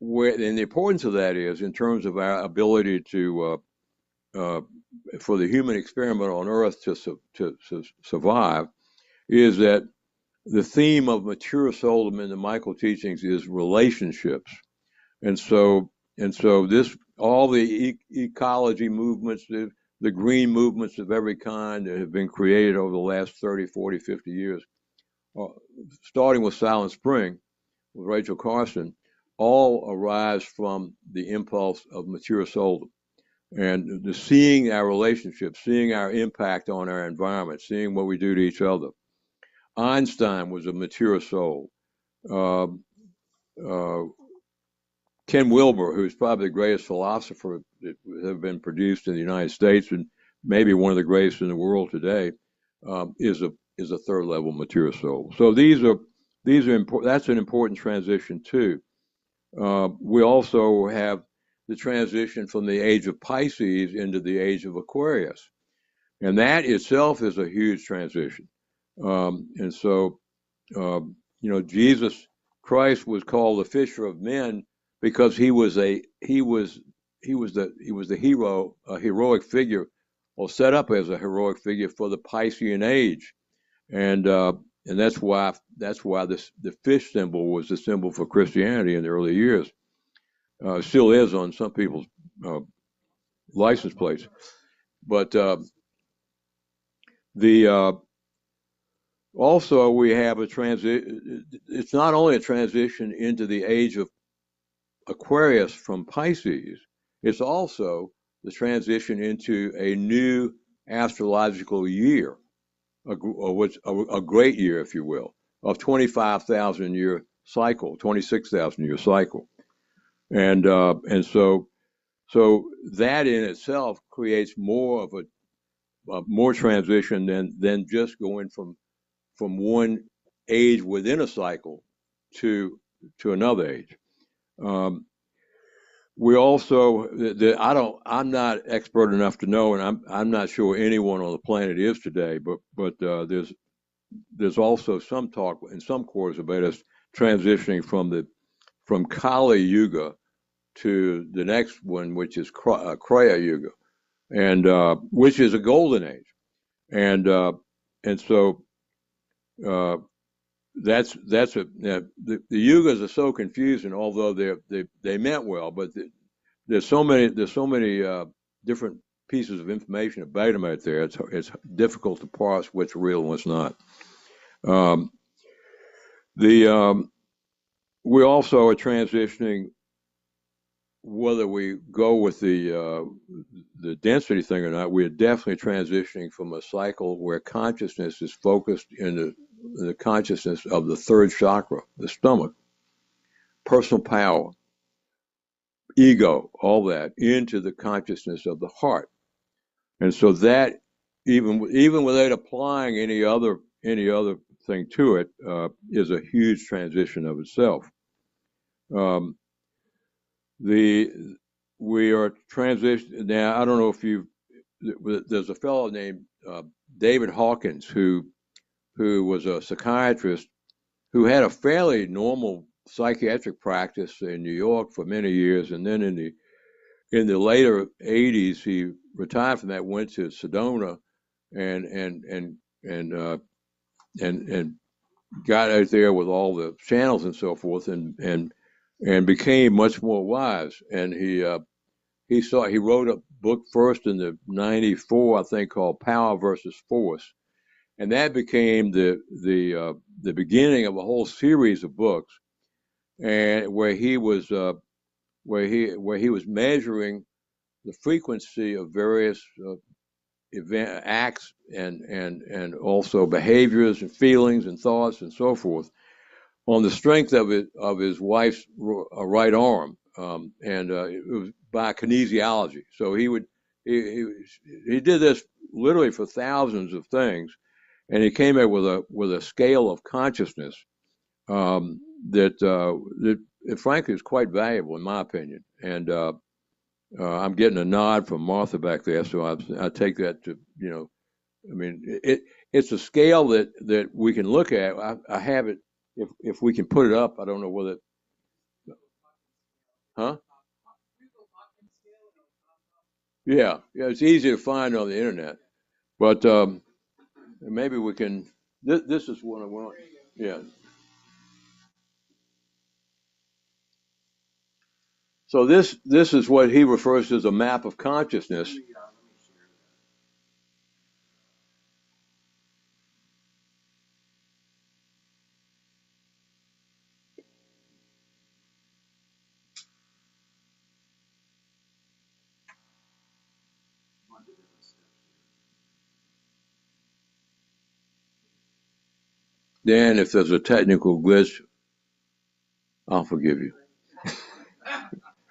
And the importance of that is in terms of our ability to for the human experiment on Earth to survive, is that the theme of mature souldom in the Michael teachings is relationships, and so this all the ecology movements, the green movements of every kind that have been created over the last 30, 40, 50 years, starting with Silent Spring, with Rachel Carson, all arise from the impulse of mature souldom. And the seeing our relationships, seeing our impact on our environment, seeing what we do to each other. Einstein was a mature soul. Ken Wilber, who's probably the greatest philosopher that have been produced in the United States, and maybe one of the greatest in the world today, is a third level mature soul. So these are important. That's an important transition too. We also have the transition from the age of Pisces into the age of Aquarius, and that itself is a huge transition. And so, Jesus Christ was called the fisher of men because he was the hero, a heroic figure, or set up as a heroic figure for the Piscean age, and that's why the fish symbol was the symbol for Christianity in the early years. Still is on some people's license plates, but also we have a transition. It's not only a transition into the age of Aquarius from Pisces, it's also the transition into a new astrological year, a great year, if you will, of 25,000 year cycle, 26,000 year cycle, and so that in itself creates more of more transition than just going from one age within a cycle to another age. We also, I'm not expert enough to know, and I'm not sure anyone on the planet is today, but there's also some talk in some quarters about us transitioning from Kali Yuga to the next one, which is Kriya Yuga, and which is a golden age, and so that's the yugas are so confusing. Although they meant well, but there's so many different pieces of information about them out there. It's difficult to parse what's real and what's not. We also are transitioning, whether we go with the density thing or not. We're definitely transitioning from a cycle where consciousness is focused in the consciousness of the third chakra, the stomach, personal power, ego, all that, into the consciousness of the heart. And so that, even without applying any other thing to it, is a huge transition of itself. We are transitioning now. I don't know if there's a fellow named David Hawkins who was a psychiatrist who had a fairly normal psychiatric practice in New York for many years, and then in the later 80s he retired from that, went to Sedona, and got out there with all the channels and so forth, and became much more wise. And he wrote a book first in the '94, I think, called Power versus Force, and that became the beginning of a whole series of books, and where he was measuring the frequency of various acts and also behaviors and feelings and thoughts and so forth on the strength of his wife's right arm, and it was by kinesiology. So he did this literally for thousands of things, and he came up with a scale of consciousness that frankly is quite valuable in my opinion. And I'm getting a nod from Martha back there, so I take that to, I mean, it's a scale that we can look at. I have it, if we can put it up. I don't know whether, huh? Yeah, it's easy to find on the internet, but maybe we can. This is one I want. Yeah. So this is what he refers to as a map of consciousness. Dan, if there's a technical glitch, I'll forgive you,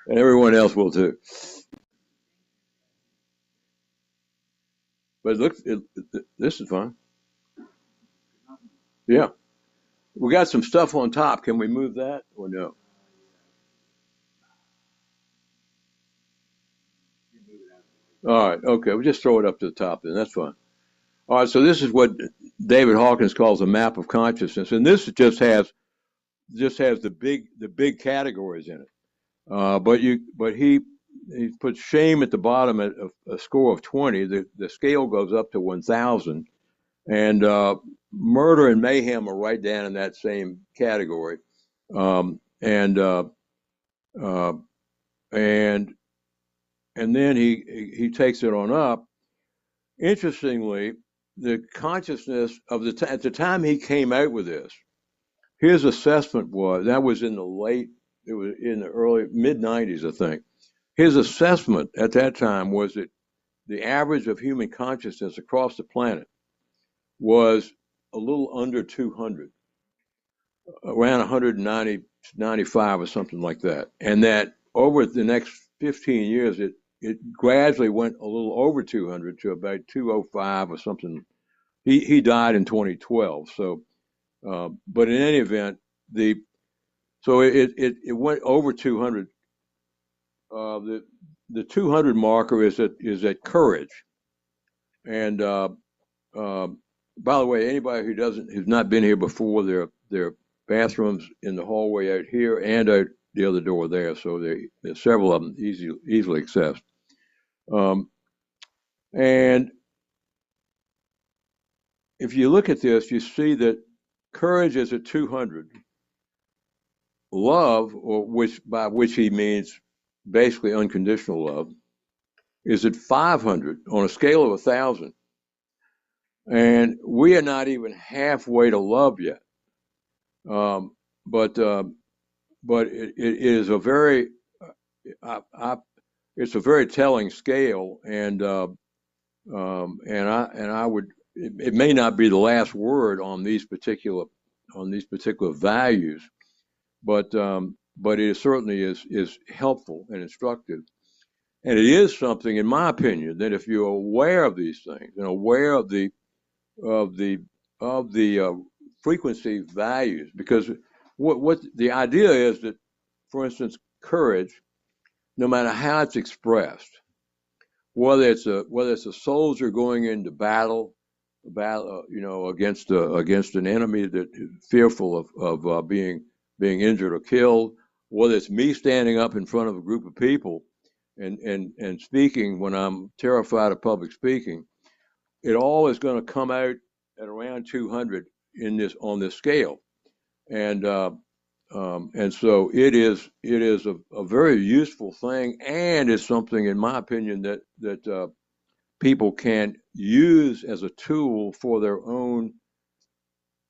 and everyone else will too. But look, this is fine. Yeah, we got some stuff on top. Can we move that or no? All right, okay. We'll just throw it up to the top then. That's fine. All right, so this is what David Hawkins calls a map of consciousness, and this just has the big categories in it. But he puts shame at the bottom at a score of 20. The scale goes up to 1,000, and murder and mayhem are right down in that same category. And and then he takes it on up. Interestingly, the consciousness of at the time he came out with this, his assessment was that was in the early mid '90s, I think. His assessment at that time was that the average of human consciousness across the planet was a little under 200, around 190, 95 or something like that. And that over the next 15 years, it gradually went a little over 200 to about 205 or something. He died in 2012. So, but in any event, it went over 200. The 200 marker is at courage. And by the way, anybody who's not been here before, there are bathrooms in the hallway out here and out the other door there. So there's several of them easily accessed. And if you look at this, you see that courage is at 200. Love, by which he means basically unconditional love, is at 500 on a scale of 1,000. And we are not even halfway to love yet. But it is a very it's a very telling scale, and I would, it may not be the last word on these particular values, but it certainly is helpful and instructive. And it is something, in my opinion, that if you're aware of these things and aware of the frequency values, because what the idea is that, for instance, courage, no matter how it's expressed, whether it's a soldier going into battle, against an enemy that is fearful of being injured or killed, whether it's me standing up in front of a group of people and speaking when I'm terrified of public speaking, it all is going to come out at around 200 on this scale, and so it is a very useful thing, and it's something, in my opinion, that people can use as a tool for their own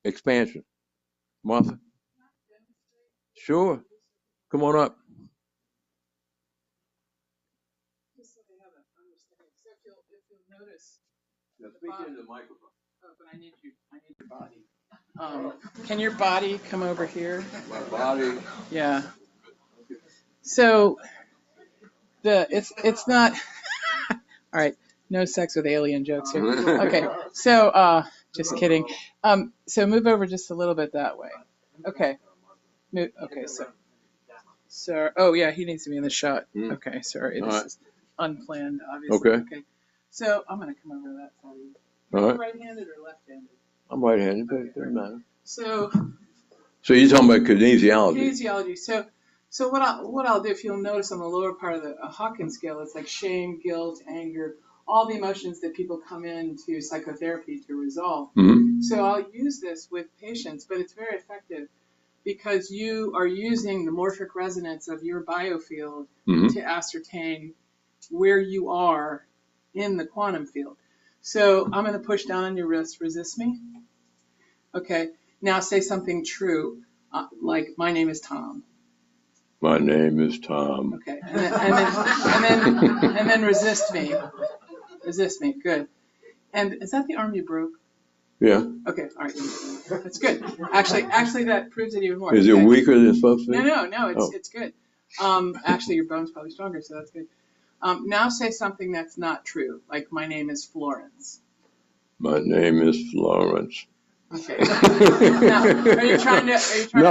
expansion. Martha, sure, come on up. Just so they have an understanding. So if you'll notice. Speak into the microphone. Oh, but I need your body. Can your body come over here? My body. Yeah. So it's not. All right. No sex with alien jokes here. Okay. So just kidding. So move over just a little bit that way. Okay. Okay. So oh yeah, he needs to be in the shot. Okay. Sorry. This is unplanned, obviously. Okay. So I'm gonna come over to that side. Are you right-handed or left-handed? I'm right-handed, but it doesn't matter. So you're talking about kinesiology. Kinesiology. So what I'll do, if you'll notice on the lower part of the Hawkins scale, it's like shame, guilt, anger, all the emotions that people come into psychotherapy to resolve. Mm-hmm. So I'll use this with patients, but it's very effective because you are using the morphic resonance of your biofield to ascertain where you are in the quantum field. So I'm going to push down on your wrist. Resist me. Okay. Now say something true, like my name is Tom. My name is Tom. Okay. And then resist me. Resist me. Good. And is that the arm you broke? Yeah. Okay. All right. That's good. Actually, that proves it even more. Is it weaker than it's supposed to be? No. It's good. Actually, your bone's probably stronger, so that's good. Now say something that's not true, like my name is Florence. My name is Florence. Okay. Now, are you trying to resist me?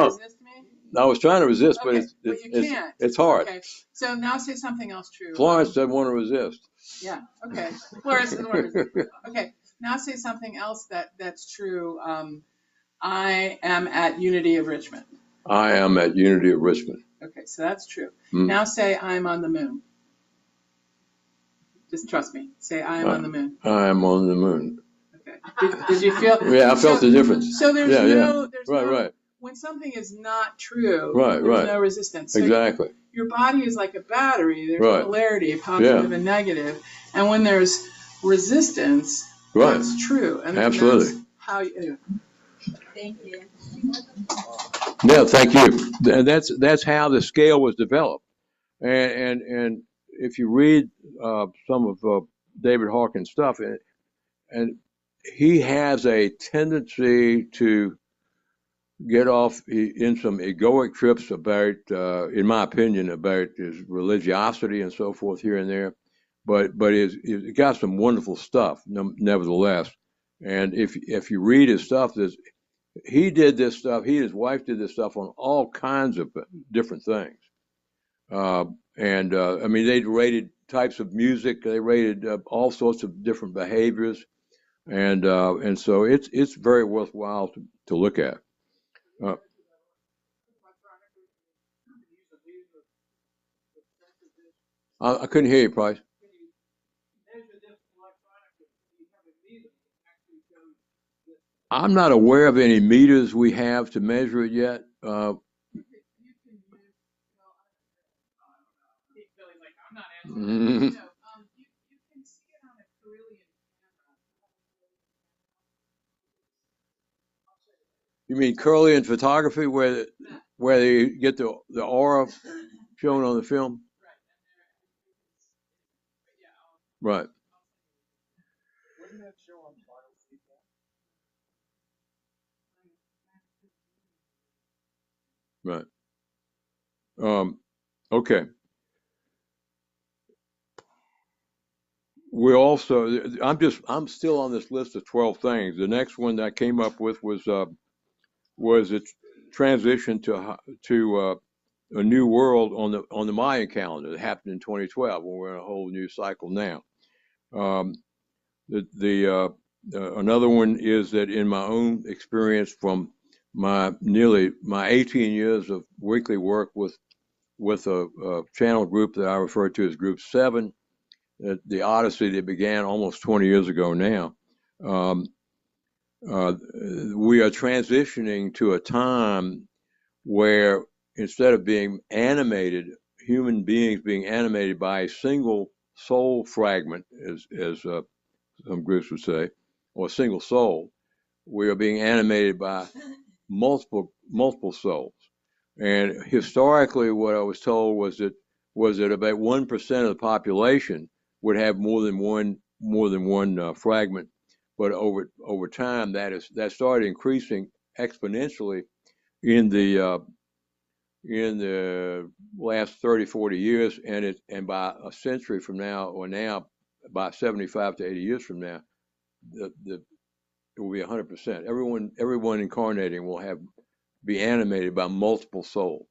I was trying to resist, okay, but you can't. It's hard. Okay. So now say something else true. Florence doesn't want to resist. Yeah. Okay. Florence doesn't want to resist. Okay. Now say something else that's true. I am at Unity of Richmond. I am at Unity of Richmond. Okay, so that's true. Now say I'm on the moon. Just trust me. Say I am on the moon. I am on the moon. Okay. Did you feel? Yeah, I felt the difference. So there's no. Right. When something is not true, there's no resistance. So exactly. Your body is like a battery. There's polarity, positive and negative. And when there's resistance, that's true. And absolutely. That's how you. Thank you. Yeah, thank you. And that's how the scale was developed. And if you read some of David Hawkins' stuff, and he has a tendency to get off in some egoic trips about, in my opinion, about his religiosity and so forth here and there, but it got some wonderful stuff nevertheless. And if you read his stuff, he did this stuff. He and his wife did this stuff on all kinds of different things. I mean, they rated types of music. They rated all sorts of different behaviors, and so it's very worthwhile to look at. I couldn't hear you, Price. I'm not aware of any meters we have to measure it yet. You mean Kirlian photography, where you get the aura shown on the film? Right. Right. Okay. We also, I'm still on this list of 12 things. The next one that I came up with was a transition to a new world on the Mayan calendar that happened in 2012, when we're in a whole new cycle now. Another one is that in my own experience from my 18 years of weekly work with a channel group that I refer to as Group 7, the Odyssey that began almost 20 years ago now, we are transitioning to a time where instead of being animated, human beings being animated by a single soul fragment, as some groups would say, or a single soul, we are being animated by multiple souls. And historically, what I was told was that about 1% of the population would have more than one fragment. But over time, that started increasing exponentially in the last 30, 40 years, and by a century from now, or now by 75 to 80 years from now, it will be 100%. Everyone incarnating will be animated by multiple souls.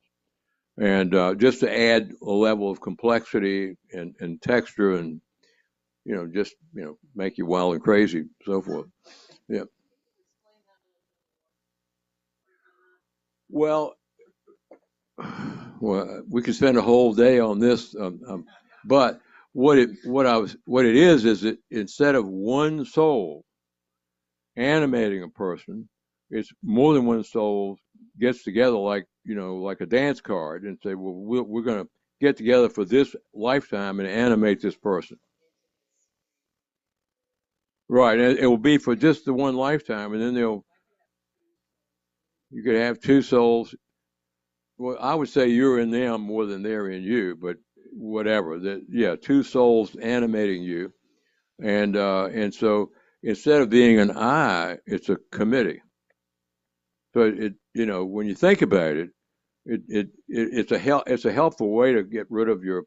And just to add a level of complexity and texture, and just make you wild and crazy, so forth. Yeah. Well, we could spend a whole day on this, but what it is that instead of one soul animating a person, it's more than one soul gets together like a dance card and say, well, we're going to get together for this lifetime and animate this person. Right, and it will be for just the one lifetime, and then you could have two souls. Well, I would say you're in them more than they're in you, but whatever. Two souls animating you, and so instead of being an I, it's a committee. So when you think about it, it's a helpful way to get rid of your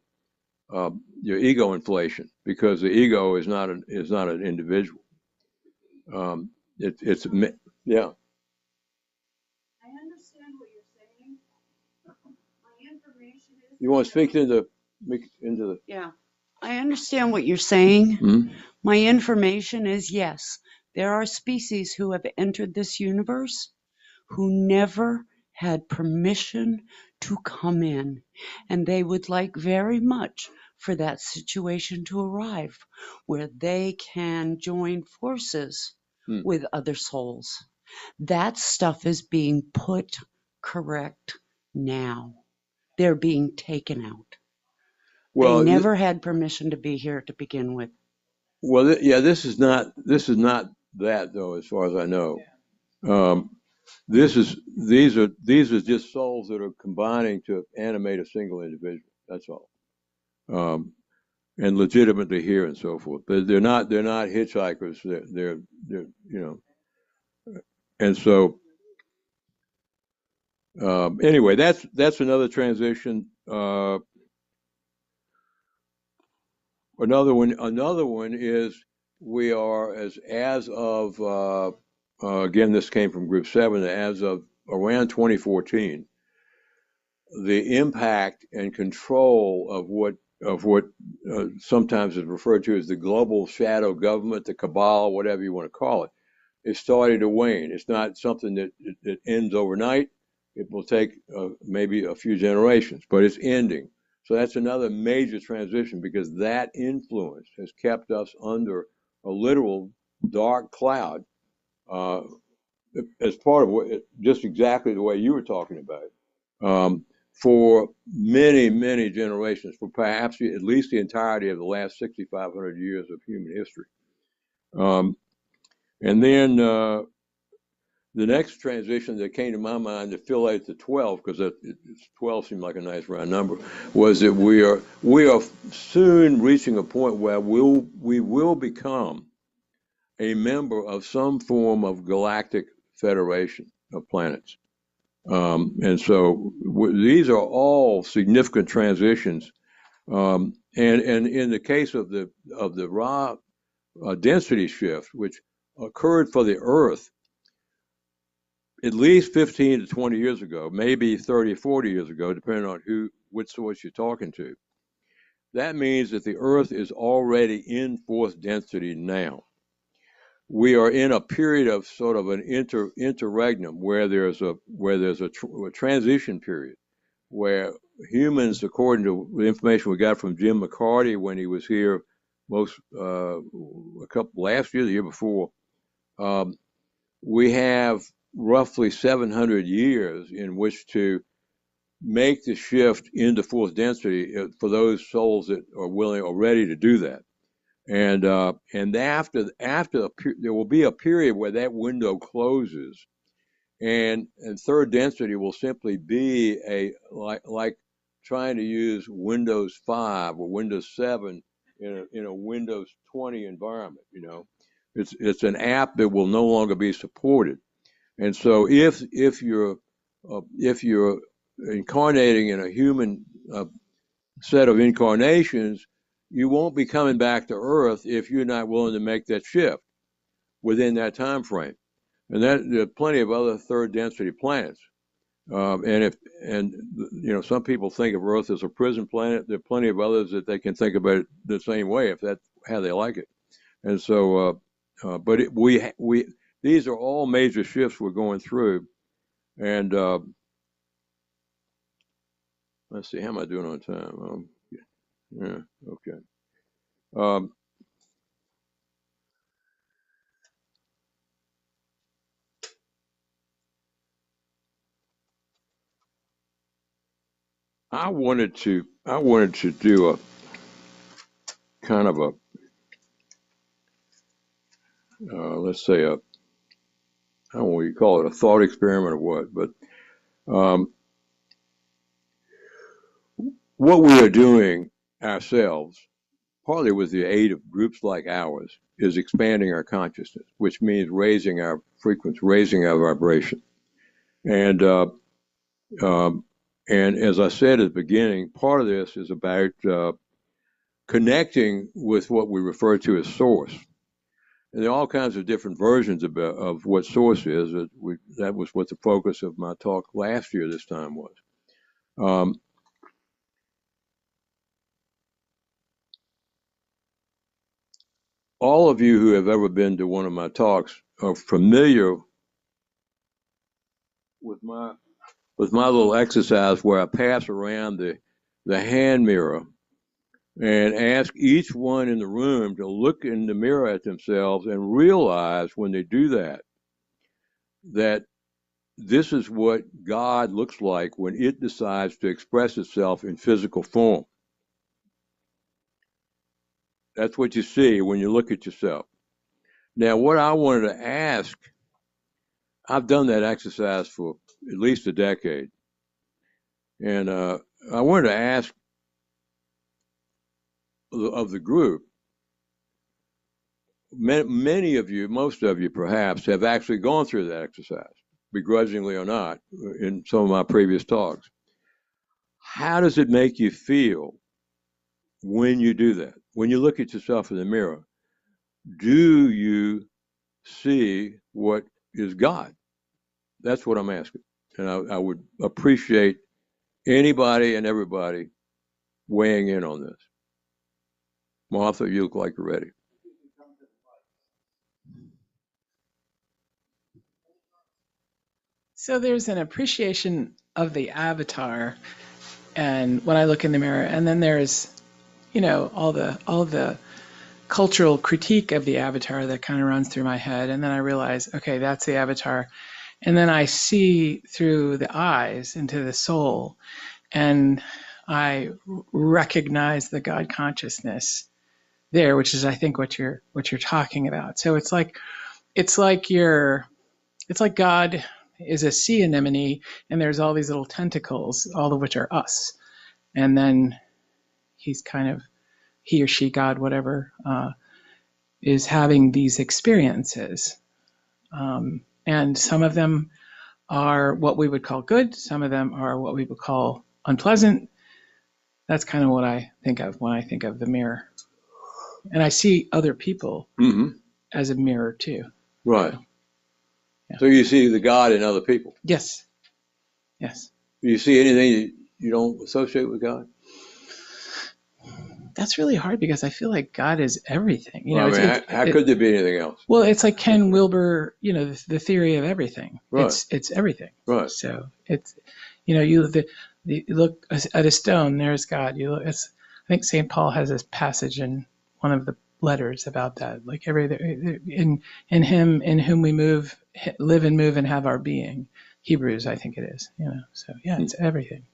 ego inflation, because the ego is not an individual. It's yeah. I understand what you're saying. My information is. You want to speak into the. Yeah, I understand what you're saying. Mm-hmm. My information is yes, there are species who have entered this universe who never had permission to come in, and they would like very much for that situation to arrive where they can join forces with other souls. That stuff is being put correct now. They're being taken out. Well, they never had permission to be here to begin with. Well, this is not that though, as far as I know. These are just souls that are combining to animate a single individual. That's all, and legitimately here and so forth. But they're not hitchhikers. They're and so anyway, that's another transition. Another one is we are as of again, this came from Group 7, as of around 2014, the impact and control of what sometimes is referred to as the global shadow government, the cabal, whatever you want to call it, is starting to wane. It's not something that ends overnight. It will take maybe a few generations, but it's ending. So that's another major transition, because that influence has kept us under a literal dark cloud as part of just exactly the way you were talking about, for many, many generations, for perhaps at least the entirety of the last 6,500 years of human history. And then the next transition that came to my mind to fill out the 12, because 12 seemed like a nice round number, was that we are soon reaching a point where we will become a member of some form of galactic federation of planets. And so these are all significant transitions. And in the case of the raw density shift, which occurred for the Earth at least 15 to 20 years ago, maybe 30, 40 years ago, depending on which source you're talking to, that means that the Earth is already in fourth density now. We are in a period of sort of an interregnum where there's a transition period where humans, according to the information we got from Jim McCarty when he was here last year, the year before, we have roughly 700 years in which to make the shift into fourth density for those souls that are willing or ready to do that. And after there will be a period where that window closes, and third density will simply be like trying to use Windows 5 or Windows 7 in a Windows 20 environment. You know, it's an app that will no longer be supported. And so if you're incarnating in a human set of incarnations, you won't be coming back to Earth if you're not willing to make that shift within that time frame. And there are plenty of other third density planets. Some people think of Earth as a prison planet. There are plenty of others that they can think about it the same way if that's how they like it. And so, these are all major shifts we're going through. And let's see, how am I doing on time? Yeah, okay. I wanted to do a kind of a let's say I don't know what you call it, a thought experiment or what, but what we are doing ourselves, partly with the aid of groups like ours, is expanding our consciousness, which means raising our frequency, raising our vibration. And as I said at the beginning, part of this is about connecting with what we refer to as source. And there are all kinds of different versions of what source is. That was what the focus of my talk last year this time was. All of you who have ever been to one of my talks are familiar with my little exercise where I pass around the hand mirror and ask each one in the room to look in the mirror at themselves and realize when they do that this is what God looks like when it decides to express itself in physical form. That's what you see when you look at yourself. Now, what I wanted to ask, I've done that exercise for at least a decade. And I wanted to ask of the group, many of you, most of you perhaps, have actually gone through that exercise, begrudgingly or not, in some of my previous talks. How does it make you feel when you do that? When you look at yourself in the mirror, do you see what is God? That's what I'm asking. And I would appreciate anybody and everybody weighing in on this. Martha, you look like you're ready. So there's an appreciation of the avatar, and when I look in the mirror, and then there's, all the cultural critique of the avatar that kind of runs through my head, and then I realize, okay, that's the avatar, and then I see through the eyes into the soul, and I recognize the God consciousness there, which is, I think, what you're talking about. So it's like God is a sea anemone, and there's all these little tentacles, all of which are us, and then he's kind of, he or she, God, whatever, is having these experiences, and some of them are what we would call good, some of them are what we would call unpleasant. That's kind of what I think of when I think of the mirror. And I see other people as a mirror too. Right. Yeah. So you see the God in other people? Yes. Yes. Do you see anything you don't associate with God? That's really hard because I feel like God is everything. How could there be anything else? Well, it's like Ken Wilber, the theory of everything. Right. It's everything. Right. So it's, you look at a stone, there's God. I think St. Paul has this passage in one of letters about that. Like in him in whom we live and move and have our being. Hebrews, I think it is. So yeah, it's everything.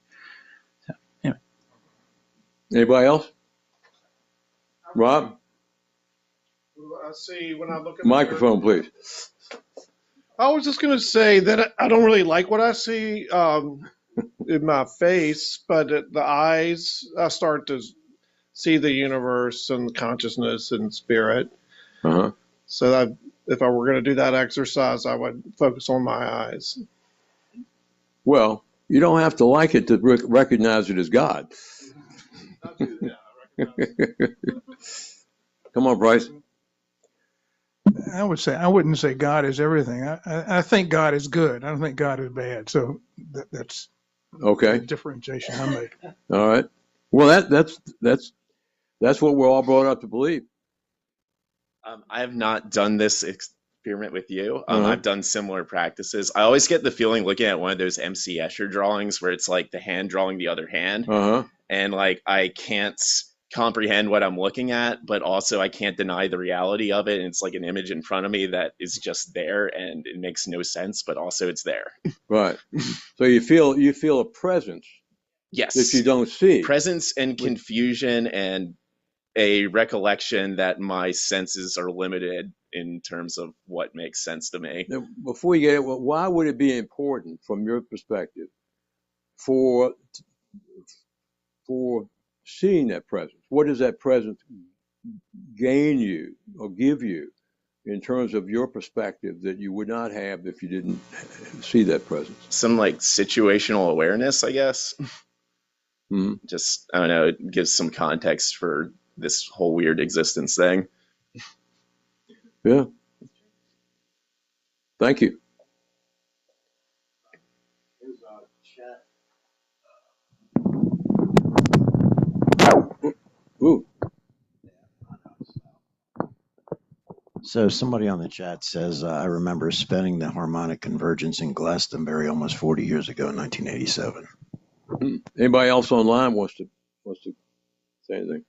So anyway. Anybody else? Rob? I see when I look at Microphone, please. I was just going to say that I don't really like what I see in my face, but the eyes, I start to see the universe and consciousness and spirit. Uh-huh. So if I were going to do that exercise, I would focus on my eyes. Well, you don't have to like it to recognize it as God. I do that. I recognize. Come on, Bryce. I wouldn't say God is everything. I think God is good. I don't think God is bad. So that's okay. The differentiation I make. All right. Well, that's what we're all brought up to believe. I have not done this experiment with you. I've done similar practices. I always get the feeling looking at one of those MC Escher drawings where it's like the hand drawing the other hand, and like I can't comprehend what I'm looking at, but also I can't deny the reality of it. And it's like an image in front of me that is just there, and it makes no sense, but also it's there. Right. So you feel a presence. Yes. That you don't see. Presence and confusion and a recollection that my senses are limited in terms of what makes sense to me. Now, before you get it, why would it be important from your perspective for seeing that presence? What does that presence gain you or give you in terms of your perspective that you would not have if you didn't see that presence? Some like situational awareness, I guess. Mm-hmm. Just, I don't know, it gives some context for this whole weird existence thing. Yeah. Thank you. Ooh. So somebody on the chat says, I remember spending the harmonic convergence in Glastonbury almost 40 years ago in 1987. Anybody else online wants to say anything?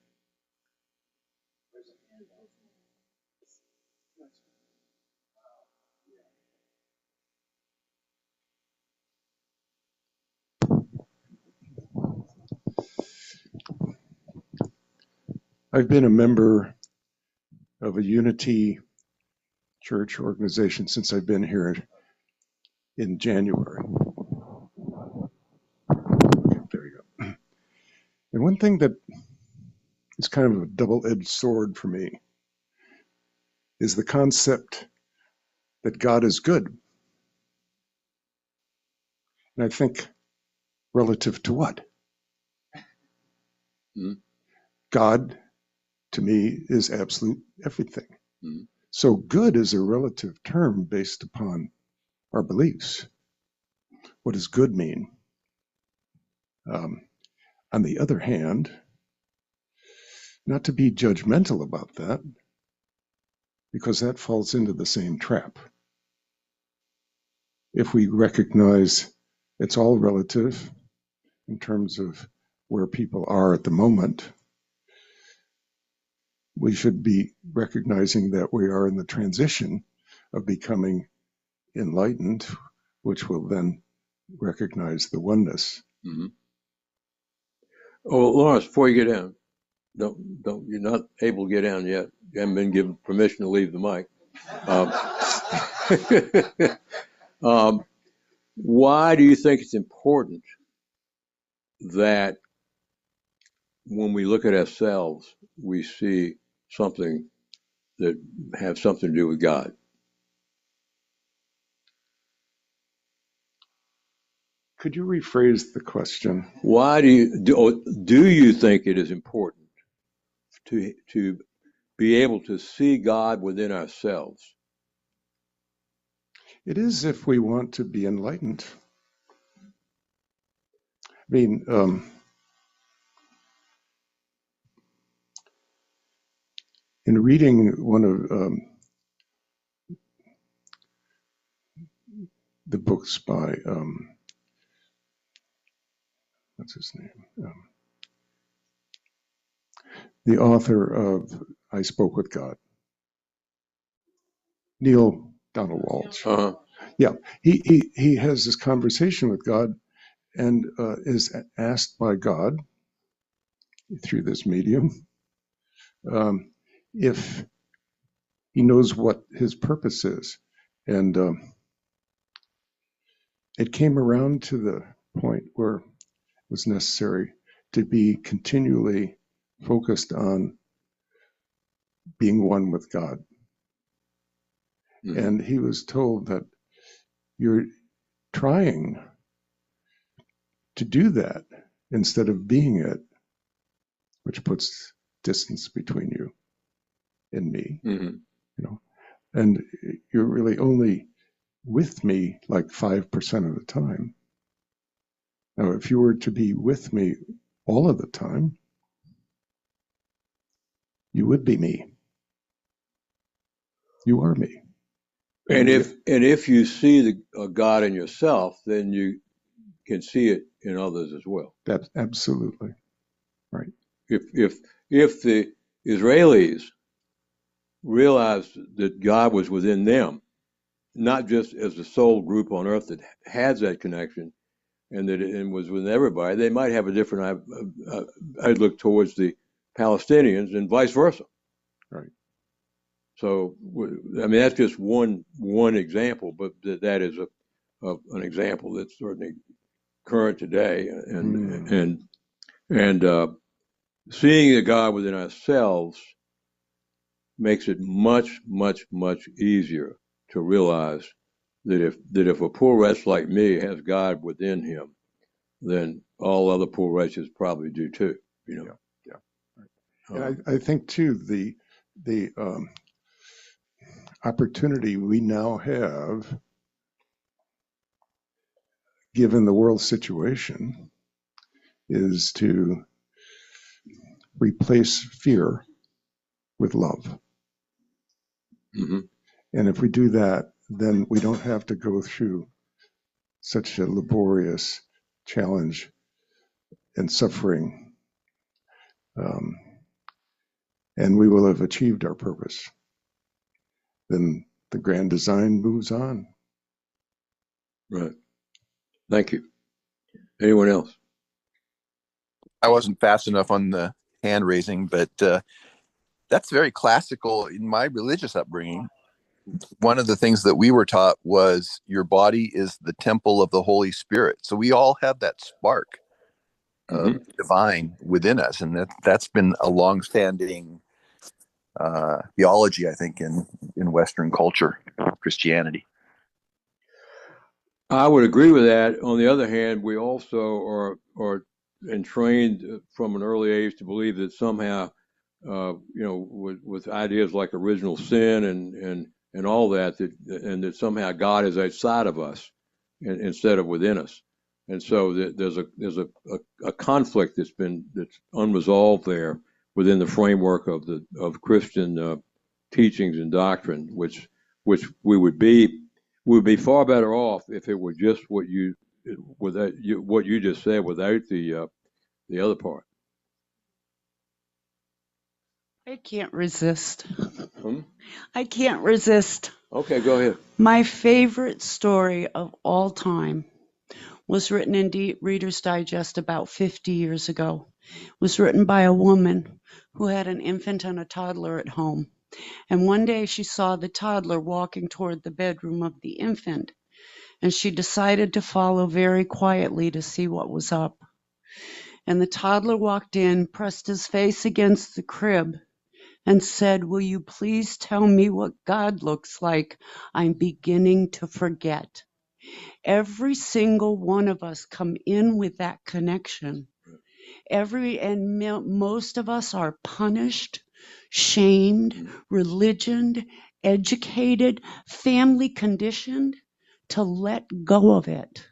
I've been a member of a Unity Church organization since I've been here in January. There you go. And one thing that is kind of a double-edged sword for me is the concept that God is good. And I think, relative to what? Mm-hmm. God, to me, is absolute everything. Mm-hmm. So good is a relative term based upon our beliefs. What does good mean? On the other hand, not to be judgmental about that, because that falls into the same trap. If we recognize it's all relative in terms of where people are at the moment, we should be recognizing that we are in the transition of becoming enlightened, which will then recognize the oneness. Mm-hmm. Oh, Lawrence, before you get down, don't you're not able to get down yet. You haven't been given permission to leave the mic. Why do you think it's important that when we look at ourselves, we see something that has something to do with God? Could you rephrase the question? Why do you think it is important to be able to see God within ourselves? It is if we want to be enlightened. I mean, in reading one of the books by, what's his name? The author of I spoke with God. Neil Donald Walsh. Yeah, he has this conversation with God and is asked by God through this medium if he knows what his purpose is. And it came around to the point where it was necessary to be continually focused on being one with God. And he was told that you're trying to do that instead of being it, which puts distance between you and me, you know, and you're really only with me like 5% of the time. Now, if you were to be with me all of the time, you would be me. You are me. And if you see the God in yourself, then you can see it in others as well. That's absolutely right. If the Israelis realized that God was within them, not just as the sole group on earth that has that connection, and that it was with everybody, they might have a different outlook towards the Palestinians and vice versa. Right. So, I mean, that's just one example, but that is an example that's certainly current today, and seeing the God within ourselves makes it much, much, much easier to realize that if a poor wretch like me has God within him, then all other poor wretches probably do too. You know. Yeah. Right. And I think too the opportunity we now have, given the world situation, is to replace fear with love. And if we do that, then we don't have to go through such a laborious challenge and suffering, and we will have achieved our purpose. Then the grand design moves on. Right. Thank you. Anyone else? I wasn't fast enough on the hand raising, but that's very classical in my religious upbringing. One of the things that we were taught was your body is the temple of the Holy Spirit. So we all have that spark of divine within us. And that's been a longstanding theology, I think, in Western culture, Christianity. I would agree with that. On the other hand, we also are entrained from an early age to believe that somehow, with ideas like original sin and all that, and that somehow God is outside of us instead of within us. And so there's a conflict that's unresolved there within the framework of Christian teachings and doctrine, which we would be far better off if it were just what you just said without the other part. I can't resist. I can't resist. Okay, go ahead. My favorite story of all time was written in Reader's Digest about 50 years ago. It was written by a woman who had an infant and a toddler at home. And one day she saw the toddler walking toward the bedroom of the infant, and she decided to follow very quietly to see what was up. And the toddler walked in, pressed his face against the crib, and said, "Will you please tell me what God looks like? I'm beginning to forget." Every single one of us come in with that connection. Most of us are punished, shamed, religioned, educated, family conditioned to let go of it.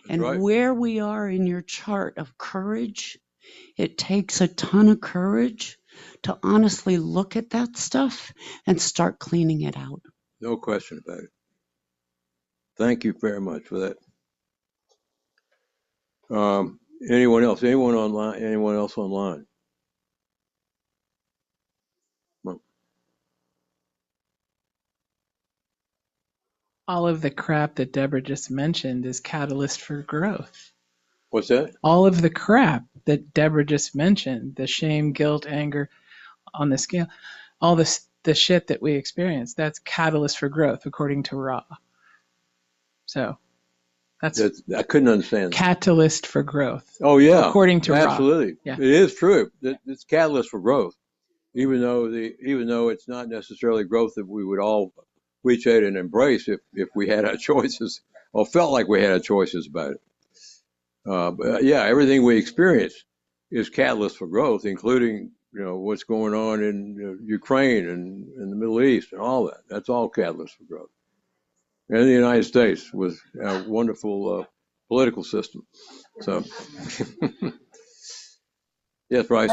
And right. Where we are in your chart of courage, it takes a ton of courage to honestly look at that stuff and start cleaning it out. No question about it. Thank you very much for that. Anyone else? Anyone online? Anyone else online? Well, all of the crap that Deborah just mentioned is catalyst for growth. What's that? All of the crap that Deborah just mentioned, the shame, guilt, anger on the scale, all this, the shit that we experience, that's catalyst for growth, according to Ra. So that's I couldn't understand. Catalyst for growth. Oh yeah, according to Ra. Absolutely. Yeah. It is true. It's catalyst for growth, even though it's not necessarily growth that we would all appreciate and embrace if we had our choices or felt like we had our choices about it. But yeah, everything we experience is catalyst for growth, including what's going on in Ukraine and in the Middle East and all that. That's all catalyst for growth. And the United States with a wonderful political system. So, yes, Bryce.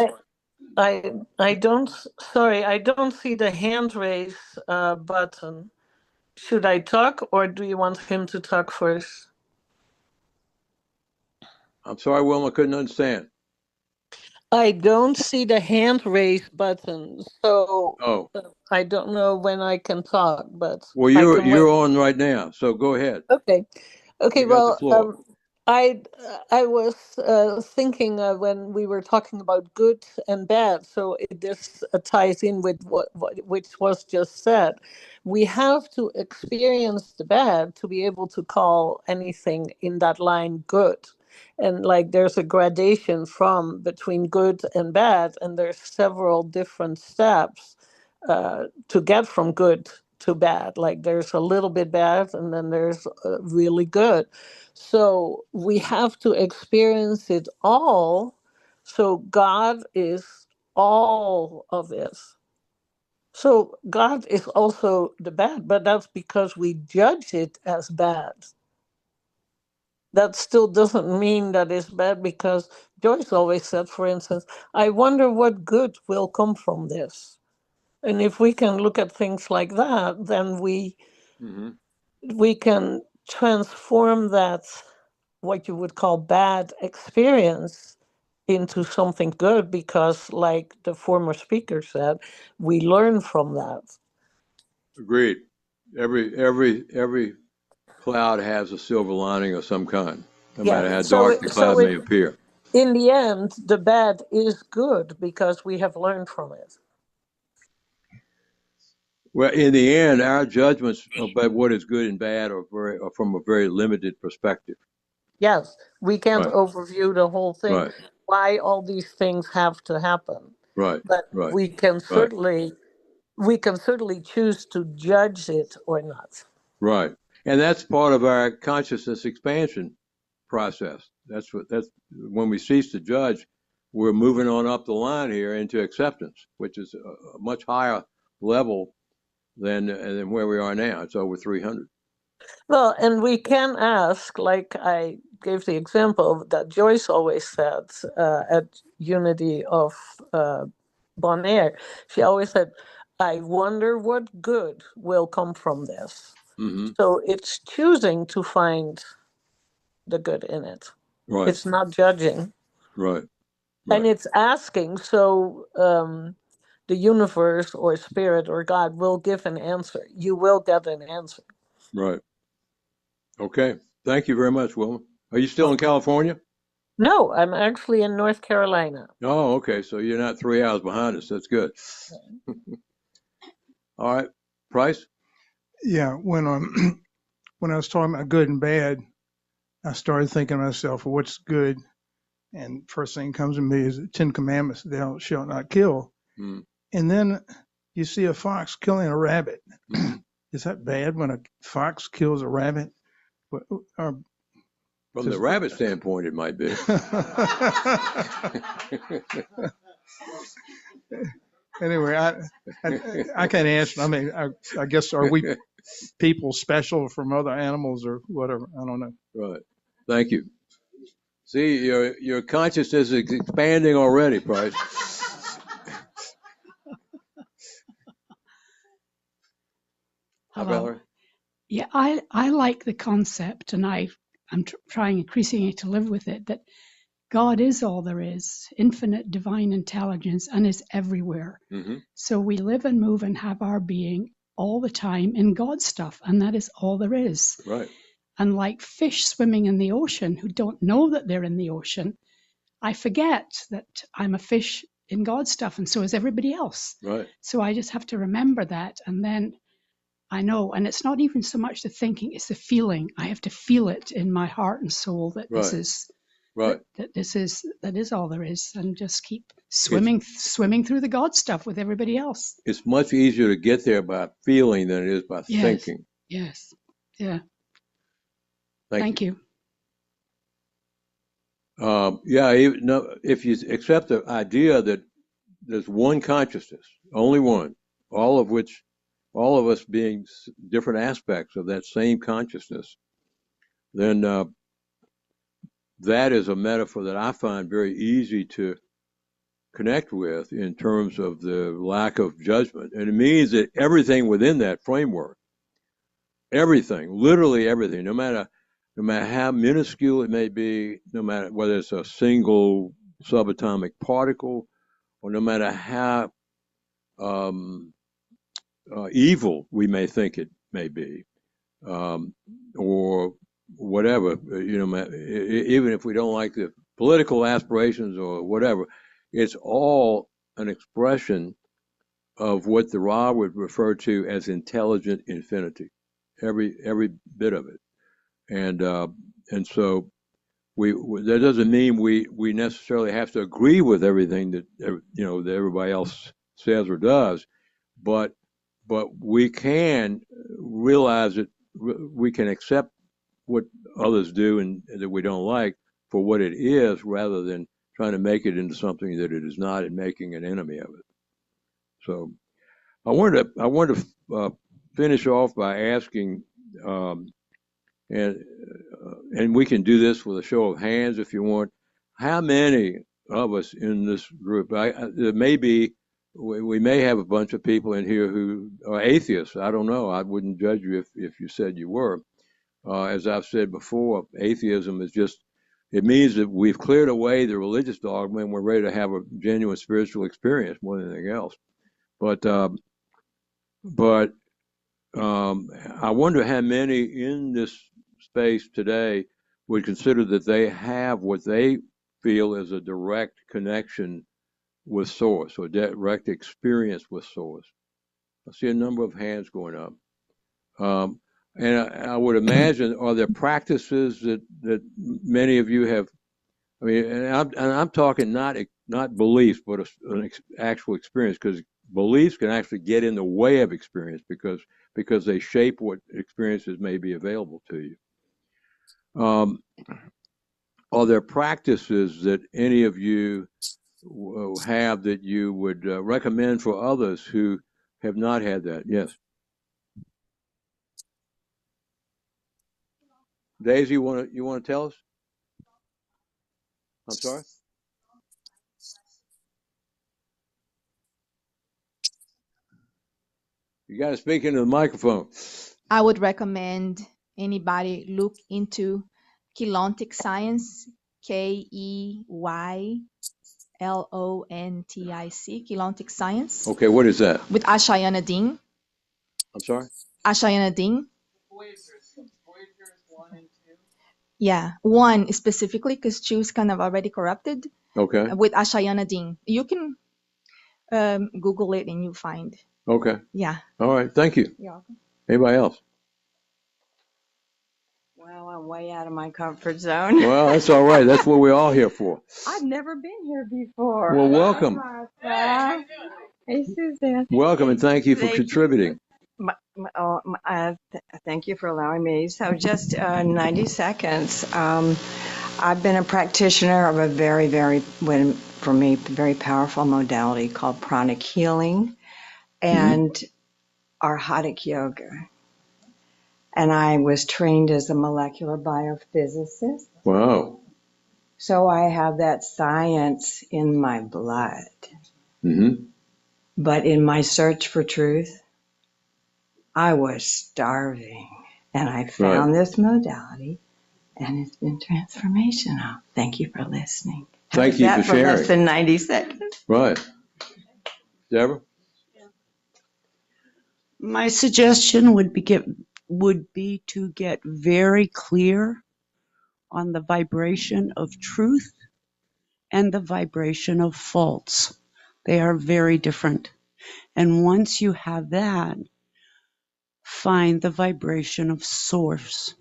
I don't. Sorry, I don't see the hand raise button. Should I talk, or do you want him to talk first? I'm sorry, Wilma, I couldn't understand. I don't see the hand raise button, so I don't know when I can talk. But well, you're on right now, so go ahead. Okay. You got the floor. I was thinking when we were talking about good and bad, so this ties in with what which was just said. We have to experience the bad to be able to call anything in that line good. And like there's a gradation between good and bad, and there's several different steps to get from good to bad. Like there's a little bit bad, and then there's really good. So we have to experience it all. So God is all of it. So God is also the bad, but that's because we judge it as bad. That still doesn't mean that it's bad, because Joyce always said, for instance, I wonder what good will come from this. And if we can look at things like that, then we can transform that, what you would call bad experience, into something good, because like the former speaker said, we learn from that. Agreed. Every cloud has a silver lining of some kind, no matter how dark the cloud may appear. In the end, the bad is good because we have learned from it. Well, in the end, our judgments about what is good and bad are from a very limited perspective. Yes, we can't overview the whole thing. Right. Why all these things have to happen. Right. But we can certainly choose to judge it or not. Right. And that's part of our consciousness expansion process. That's when we cease to judge, we're moving on up the line here into acceptance, which is a much higher level than where we are now. It's over 300. Well, and we can ask, like I gave the example that Joyce always said at Unity of Bonaire. She always said, I wonder what good will come from this. Mm-hmm. So it's choosing to find the good in it. Right. It's not judging. Right. And it's asking, so the universe or spirit or God will give an answer. You will get an answer. Right. Okay. Thank you very much, Wilma. Are you still in California? No, I'm actually in North Carolina. Oh, okay. So you're not 3 hours behind us. That's good. All right. Price? Yeah. When I was talking about good and bad, I started thinking to myself, well, what's good? And first thing comes to me is the 10 Commandments, thou shalt not kill. Mm. And then you see a fox killing a rabbit. Is that bad when a fox kills a rabbit? From the rabbit standpoint, it might be. Anyway, I can't answer. I mean, I guess, are we people special from other animals or whatever? I don't know. Right. Thank you. See, your consciousness is expanding already, Price. Hello. Yeah, I like the concept, and I'm trying increasingly to live with it, that God is all there is, infinite divine intelligence, and is everywhere. Mm-hmm. So we live and move and have our being all the time in God's stuff, and that is all there is. Right. And like fish swimming in the ocean who don't know that they're in the ocean, I forget that I'm a fish in God's stuff, and so is everybody else. Right. So I just have to remember that, and then I know. And it's not even so much the thinking, it's the feeling. I have to feel it in my heart and soul that Right. this is right. that is all there is, and just keep swimming through the God stuff with everybody else. It's much easier to get there by feeling than it is by thinking. Yes. Yeah. Thank you. If you accept the idea that there's one consciousness, only one, all of us being different aspects of that same consciousness, then that is a metaphor that I find very easy to connect with in terms of the lack of judgment. And it means that everything within that framework, everything, literally everything, no matter how minuscule it may be, no matter whether it's a single subatomic particle, or no matter how evil we may think it may be, or whatever, even if we don't like the political aspirations or whatever, it's all an expression of what the Ra would refer to as intelligent infinity, every bit of it. And so that doesn't mean we necessarily have to agree with everything that that everybody else says or does, but we can realize that we can accept what others do and that we don't like for what it is, rather than trying to make it into something that it is not and making an enemy of it. So I wanted to finish off by asking, and we can do this with a show of hands if you want, how many of us in this group, there may be, we may have a bunch of people in here who are atheists. I don't know. I wouldn't judge you if you said you were. As I've said before, atheism is just, it means that we've cleared away the religious dogma and we're ready to have a genuine spiritual experience more than anything else. But I wonder how many in this space today would consider that they have what they feel is a direct connection with Source, or direct experience with Source. I see a number of hands going up. And I would imagine, are there practices that many of you have? I mean, and I'm talking not beliefs, but an actual experience, because beliefs can actually get in the way of experience because they shape what experiences may be available to you. Are there practices that any of you have that you would recommend for others who have not had that? Yes. Daisy, you want to tell us? I'm sorry? You got to speak into the microphone. I would recommend anybody look into Keylontic science, Keylontic, Keylontic science. Okay, what is that? With Ashayana Dean. I'm sorry? Ashayana Dean. Voyagers 1 and 2. Yeah, 1 specifically, because 2 is kind of already corrupted. Okay. With Ashayana Dean. You can Google it and you'll find. Okay. Yeah. All right, thank you. You're welcome. Anybody else? Well, I'm way out of my comfort zone. Well, that's all right. That's what we're all here for. I've never been here before. Well, welcome. Hey, Suzanne. Welcome, and thank you for contributing. Thank you for allowing me. So just 90 seconds. I've been a practitioner of a very, for me, very powerful modality called pranic healing and arhatic yoga. And I was trained as a molecular biophysicist. Wow. So I have that science in my blood. Mm-hmm. But in my search for truth, I was starving. And I found this modality, and it's been transformational. Thank you for listening. Thank you for sharing. Less than 90 seconds. Right. Deborah? My suggestion would be to get very clear on the vibration of truth and the vibration of false. They are very different. And once you have that, find the vibration of source.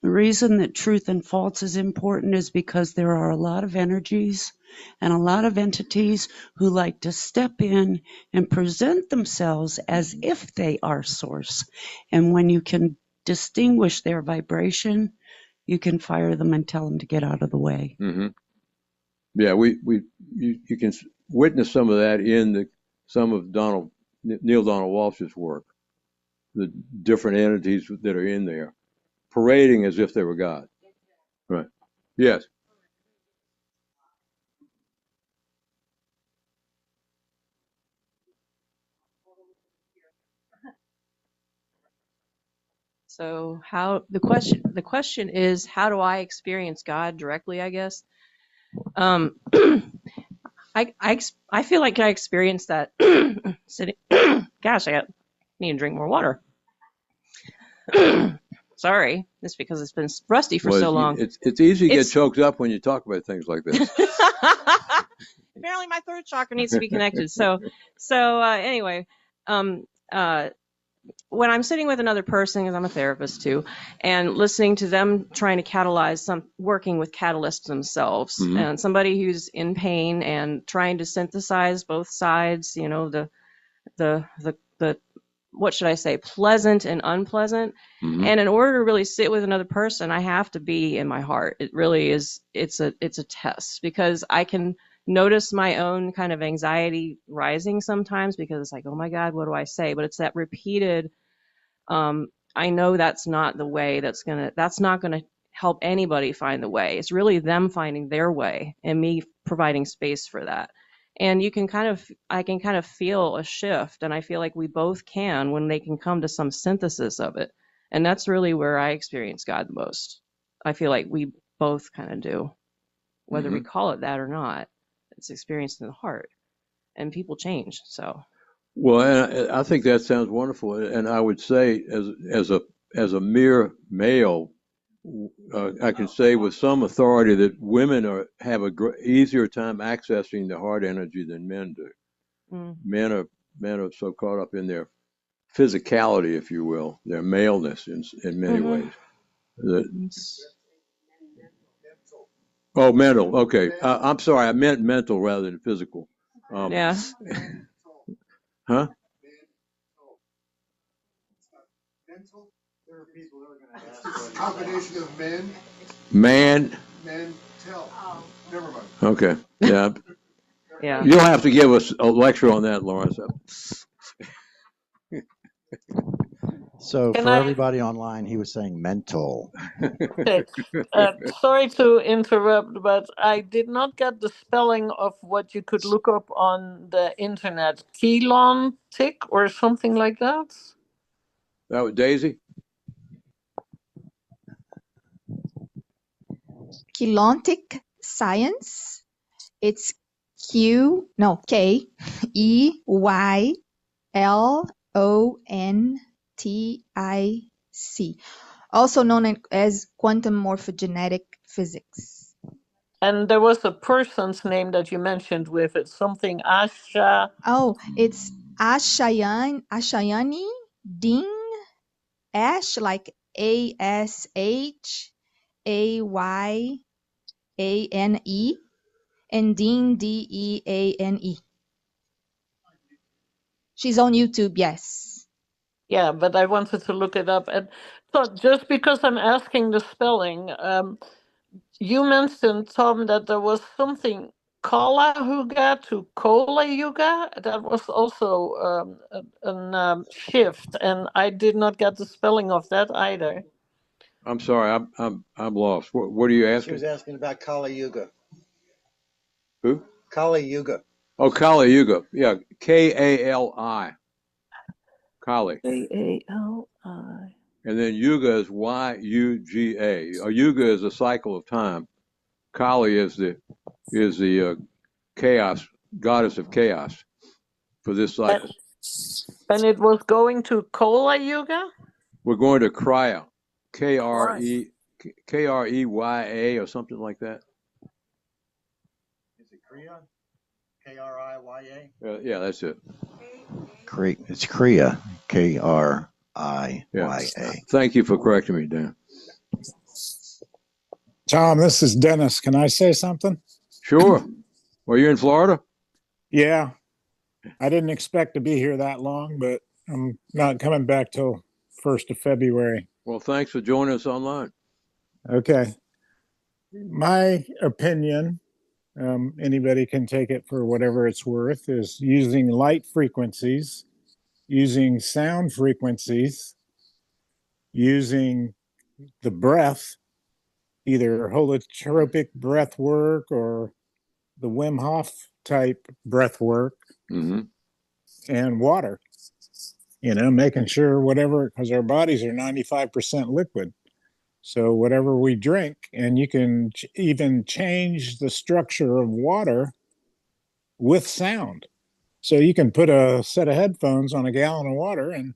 The reason that truth and false is important is because there are a lot of energies and a lot of entities who like to step in and present themselves as if they are source. And when you can distinguish their vibration, you can fire them and tell them to get out of the way. Mm-hmm. Yeah, you can witness some of that in some of Neil Donald Walsh's work. The different entities that are in there, parading as if they were God. Right. Yes. So the question is, how do I experience God directly, I guess? I feel like I experienced that sitting. Gosh, need to drink more water. Sorry, it's because it's been rusty for so long. It's easy to get choked up when you talk about things like this. Apparently, my throat chakra needs to be connected. So anyway, when I'm sitting with another person, because I'm a therapist too, and listening to them trying to catalyze working with catalysts themselves, mm-hmm. and somebody who's in pain and trying to synthesize both sides, the what should I say, pleasant and unpleasant. Mm-hmm. And in order to really sit with another person, I have to be in my heart. It really is. It's a test, because I can notice my own kind of anxiety rising sometimes, because it's like, oh my God, what do I say? But it's that repeated, I know that's not the way that's not going to help anybody find the way. It's really them finding their way and me providing space for that. And I can kind of feel a shift, and I feel like we both can when they can come to some synthesis of it. And that's really where I experience God the most. I feel like we both kind of do, whether mm-hmm. we call it that or not. It's experienced in the heart, and people change. So, well, and I think that sounds wonderful. And I would say, as a mere male, I can say with some authority that women have a easier time accessing the heart energy than men do. Mm. Men are so caught up in their physicality, if you will, their maleness in many mm-hmm. ways. Oh, mental. Okay. I'm sorry. I meant mental rather than physical. Yeah. Huh? Mental? There are people who are going to ask. It's a combination of men. Mental. Oh. Never mind. Okay. Yeah. Yeah. You'll have to give us a lecture on that, Lawrence. So for everybody online, he was saying mental. Okay. Sorry to interrupt, but I did not get the spelling of what you could look up on the internet. Kelontic or something like that? That was Daisy? Kelontic science. It's K-E-Y-L-O-N-T-I-C, also known as quantum morphogenetic physics. And there was a person's name that you mentioned with it, something Asha. Oh, it's Ashayani Ding, Ash like A-S-H-A-Y-A-N-E, and Dean, D-E-A-N-E. She's on YouTube, yes. Yeah, but I wanted to look it up. And so just because I'm asking the spelling, you mentioned, Tom, that there was something Kala Yuga to Kola Yuga. That was also a shift, and I did not get the spelling of that either. I'm sorry, I'm lost. What are you asking? She was asking about Kali Yuga. Who? Kali Yuga. Oh, Kali Yuga. Yeah, K-A-L-I. Kali. K-A-L-I. And then Yuga is Y-U-G-A. A Yuga is a cycle of time. Kali is the chaos, goddess of chaos for this cycle. And it was going to Kola Yuga? We're going to Krya, Krey or something like that. Is it Kriya? Kriya? Yeah, that's it. It's Kriya, Kriya. Yeah. Thank you for correcting me, Dan. Tom, this is Dennis. Can I say something? Sure. Well, you're in Florida? Yeah. I didn't expect to be here that long, but I'm not coming back till 1st of February. Well, thanks for joining us online. Okay. My opinion, anybody can take it for whatever it's worth, is using light frequencies, using sound frequencies, using the breath, either holotropic breath work or the Wim Hof type breath work, and water, making sure whatever, because our bodies are 95% liquid. So whatever we drink, and you can even change the structure of water with sound. So you can put a set of headphones on a gallon of water and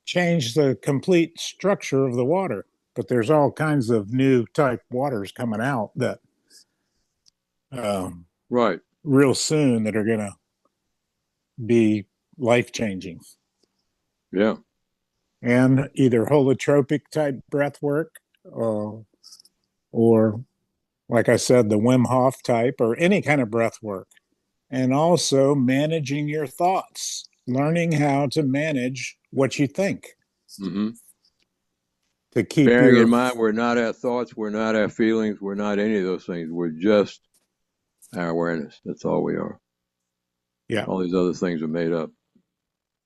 change the complete structure of the water. But there's all kinds of new type waters coming out that real soon that are going to be life-changing. Yeah. And either holotropic type breath work or, like I said, the Wim Hof type or any kind of breath work. And also managing your thoughts, learning how to manage what you think. To keep bearing in mind, we're not our thoughts, we're not our feelings, we're not any of those things. We're just our awareness. That's all we are. Yeah. All these other things are made up.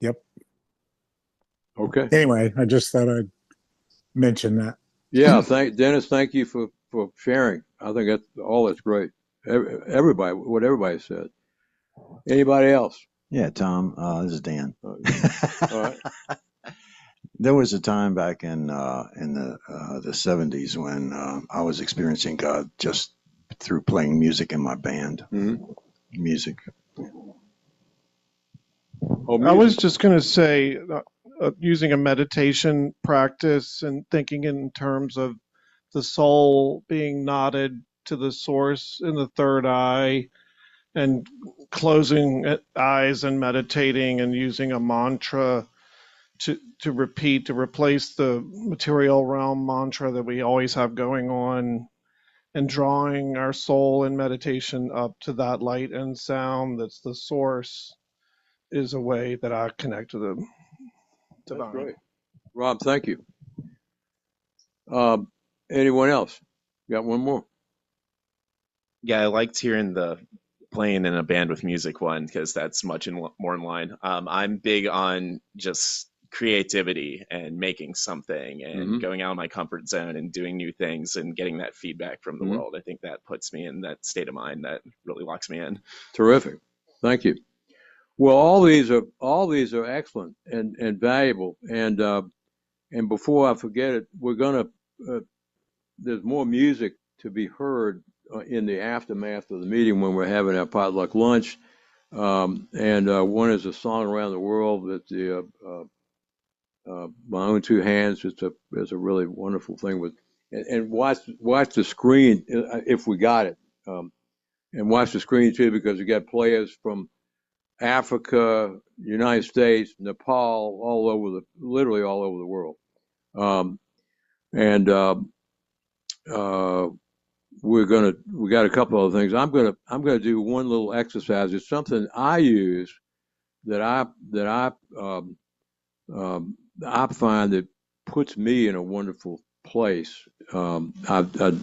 Yep. Okay. Anyway, I just thought I'd mention that. Yeah. Dennis, thank you for sharing. I think that's great. Everybody, what everybody said. Anybody else? Yeah, Tom, this is Dan. All right. There was a time back in the 70s when I was experiencing God just through playing music in my band. Music. I was just going to say, using a meditation practice and thinking in terms of the soul being knotted to the source in the third eye, and closing eyes and meditating and using a mantra to repeat, to replace the material realm mantra that we always have going on, and drawing our soul in meditation up to that light and sound that's the source, is a way that I connect to the divine. That's great. Rob, thank you. Anyone else? Got one more? Yeah, I liked hearing the playing in a band with music one, because that's much more in line. I'm big on just creativity and making something and going out of my comfort zone and doing new things and getting that feedback from the world. I think that puts me in that state of mind that really locks me in. Terrific. Thank you. Well, all these are excellent and valuable. And before I forget it, we're gonna there's more music to be heard in the aftermath of the meeting when we're having our potluck lunch. And one is a song around the world that my own two hands. It's a really wonderful thing with, and watch the screen if we got it, and watch the screen too, because we got players from Africa, United States, Nepal, literally all over the world. We got a couple of things. I'm gonna do one little exercise. It's something I use that I find that puts me in a wonderful place. I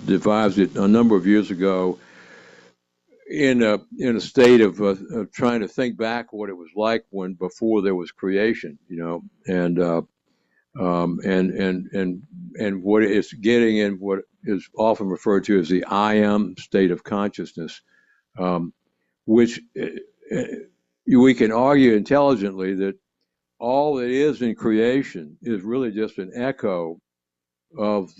devised it a number of years ago in a state of trying to think back what it was like before there was creation, and what it's getting in what is often referred to as the I am state of consciousness, which we can argue intelligently that all that is in creation is really just an echo of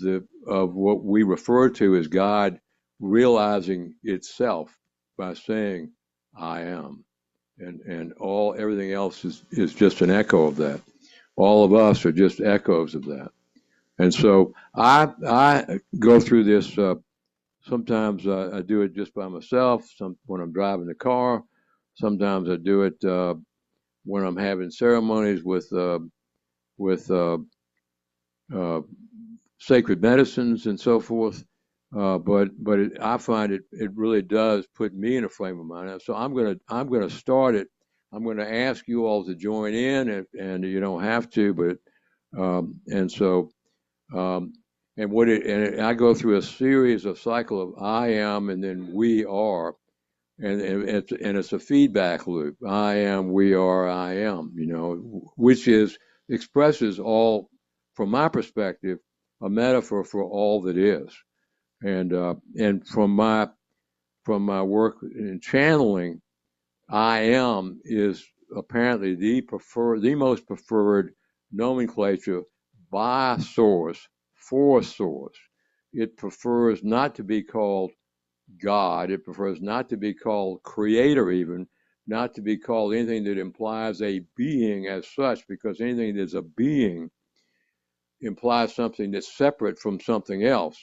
what we refer to as God realizing itself by saying I am. and everything else is just an echo of that. All of us are just echoes of that. And so I go through this. Sometimes I do it just by myself. When I'm driving the car. Sometimes I do it when I'm having ceremonies with sacred medicines and so forth. But I find it really does put me in a frame of mind. So I'm gonna start it. I'm gonna ask you all to join in, and you don't have to, but and so I go through a series of cycle of I am and then we are, and it's a feedback loop. I am, we are, I am. Which expresses all, from my perspective, a metaphor for all that is. And from my work in channeling, I am is apparently the most preferred nomenclature by source for source. It prefers not to be called God. It prefers not to be called creator, even not to be called anything that implies a being as such, because anything that's a being implies something that's separate from something else.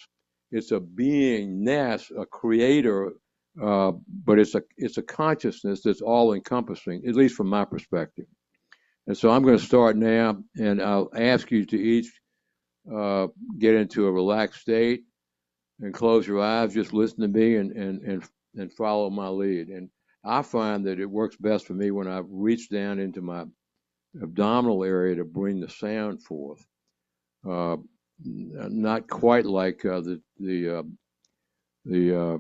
It's a beingness, a creator, but it's a consciousness that's all encompassing, at least from my perspective. And so I'm going to start now, and I'll ask you to each get into a relaxed state and close your eyes. Just listen to me and follow my lead. And I find that it works best for me when I reach down into my abdominal area to bring the sound forth. Not quite like the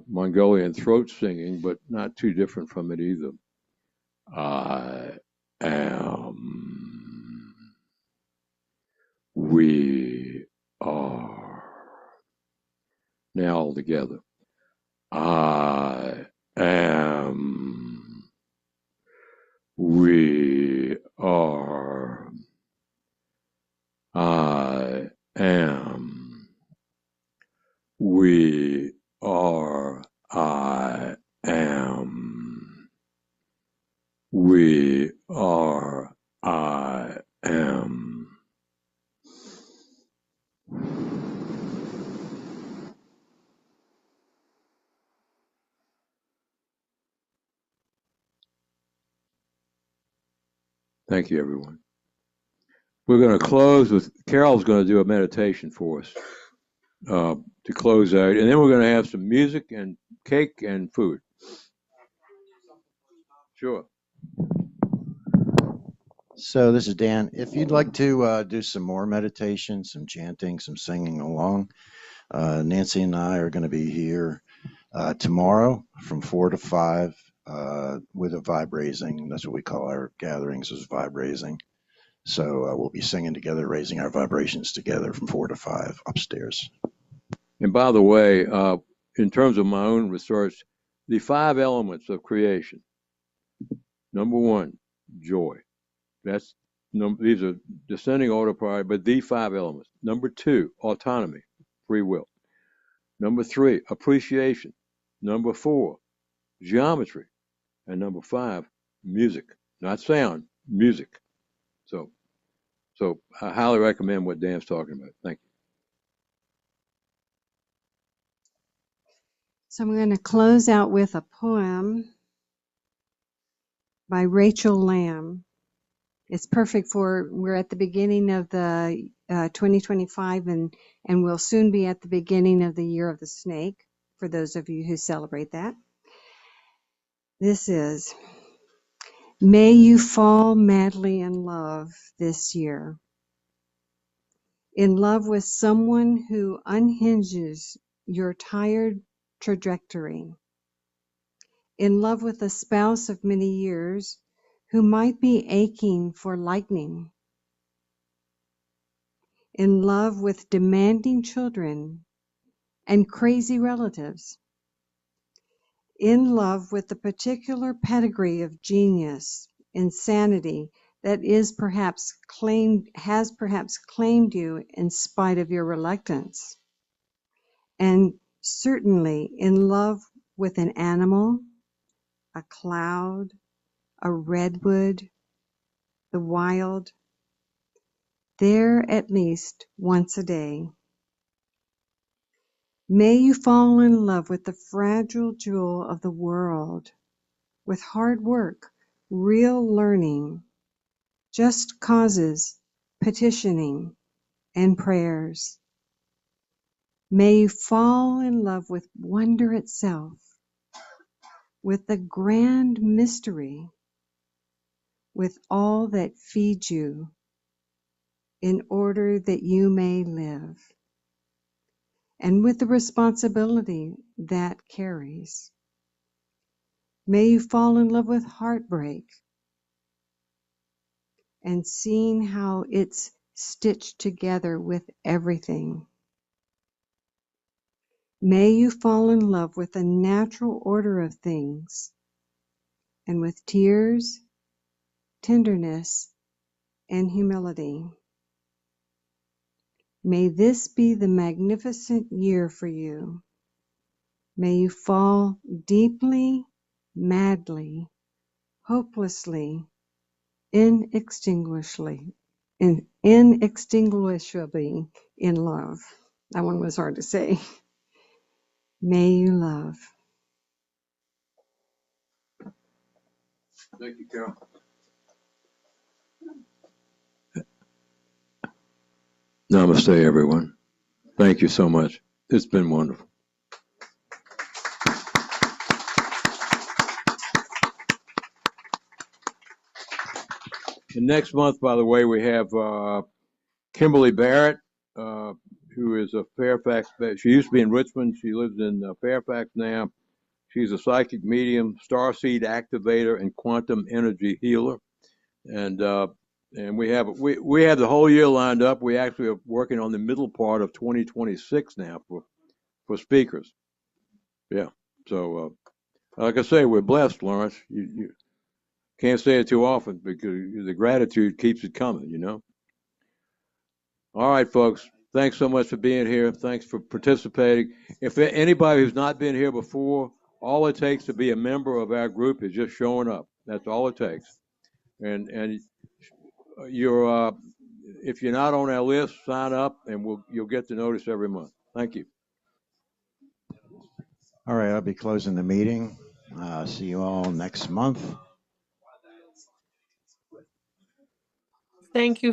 Mongolian throat singing, but not too different from it either. I am. We are. Now all together. I am. We are. I am. We are. I am. We are. I am. Thank you, everyone. We're going to close with, Carol's going to do a meditation for us to close out, and then we're going to have some music and cake and food. Sure. So this is Dan. If you'd like to do some more meditation, some chanting, some singing along, Nancy and I are going to be here tomorrow from 4 to 5 with a vibe raising. That's what we call our gatherings, is vibe raising. So we'll be singing together, raising our vibrations together from 4 to 5 upstairs. And by the way, in terms of my own research, the 5 elements of creation. Number 1, joy. These are descending order priority, but the 5 elements. Number 2, autonomy, free will. Number 3, appreciation. Number 4, geometry. And number 5, music. Not sound, music. So I highly recommend what Dan's talking about. Thank you. So I'm going to close out with a poem by Rachel Lamb. It's perfect we're at the beginning of the 2025 and we'll soon be at the beginning of the year of the snake, for those of you who celebrate that. This is, may you fall madly in love this year. In love with someone who unhinges your tired trajectory. In love with a spouse of many years who might be aching for lightning. In love with demanding children and crazy relatives. In love with the particular pedigree of genius, insanity that has perhaps claimed you in spite of your reluctance. And certainly in love with an animal, a cloud, a redwood, the wild, there at least once a day. May you fall in love with the fragile jewel of the world, with hard work, real learning, just causes, petitioning, and prayers. May you fall in love with wonder itself, with the grand mystery, with all that feeds you, in order that you may live, and with the responsibility that carries. May you fall in love with heartbreak and seeing how it's stitched together with everything. May you fall in love with the natural order of things and with tears, tenderness, and humility. May this be the magnificent year for you. May you fall deeply, madly, hopelessly, inextinguishably in love. That one was hard to say. May you love. Thank you, Carol. Namaste, everyone. Thank you so much. It's been wonderful. And next month, by the way, we have Kimberly Barrett, who is a Fairfax. She used to be in Richmond. She lives in Fairfax now. She's a psychic medium, starseed activator, and quantum energy healer. And we have the whole year lined up. We actually are working on the middle part of 2026 now for speakers. Yeah. So like I say, we're blessed, Lawrence. You can't say it too often because the gratitude keeps it coming, you know. All right, folks. Thanks so much for being here. Thanks for participating. If anybody who's not been here before, all it takes to be a member of our group is just showing up. That's all it takes. And you're if you're not on our list, sign up, and you'll get the notice every month. Thank you. All right, I'll be closing the meeting. See you all next month. Thank you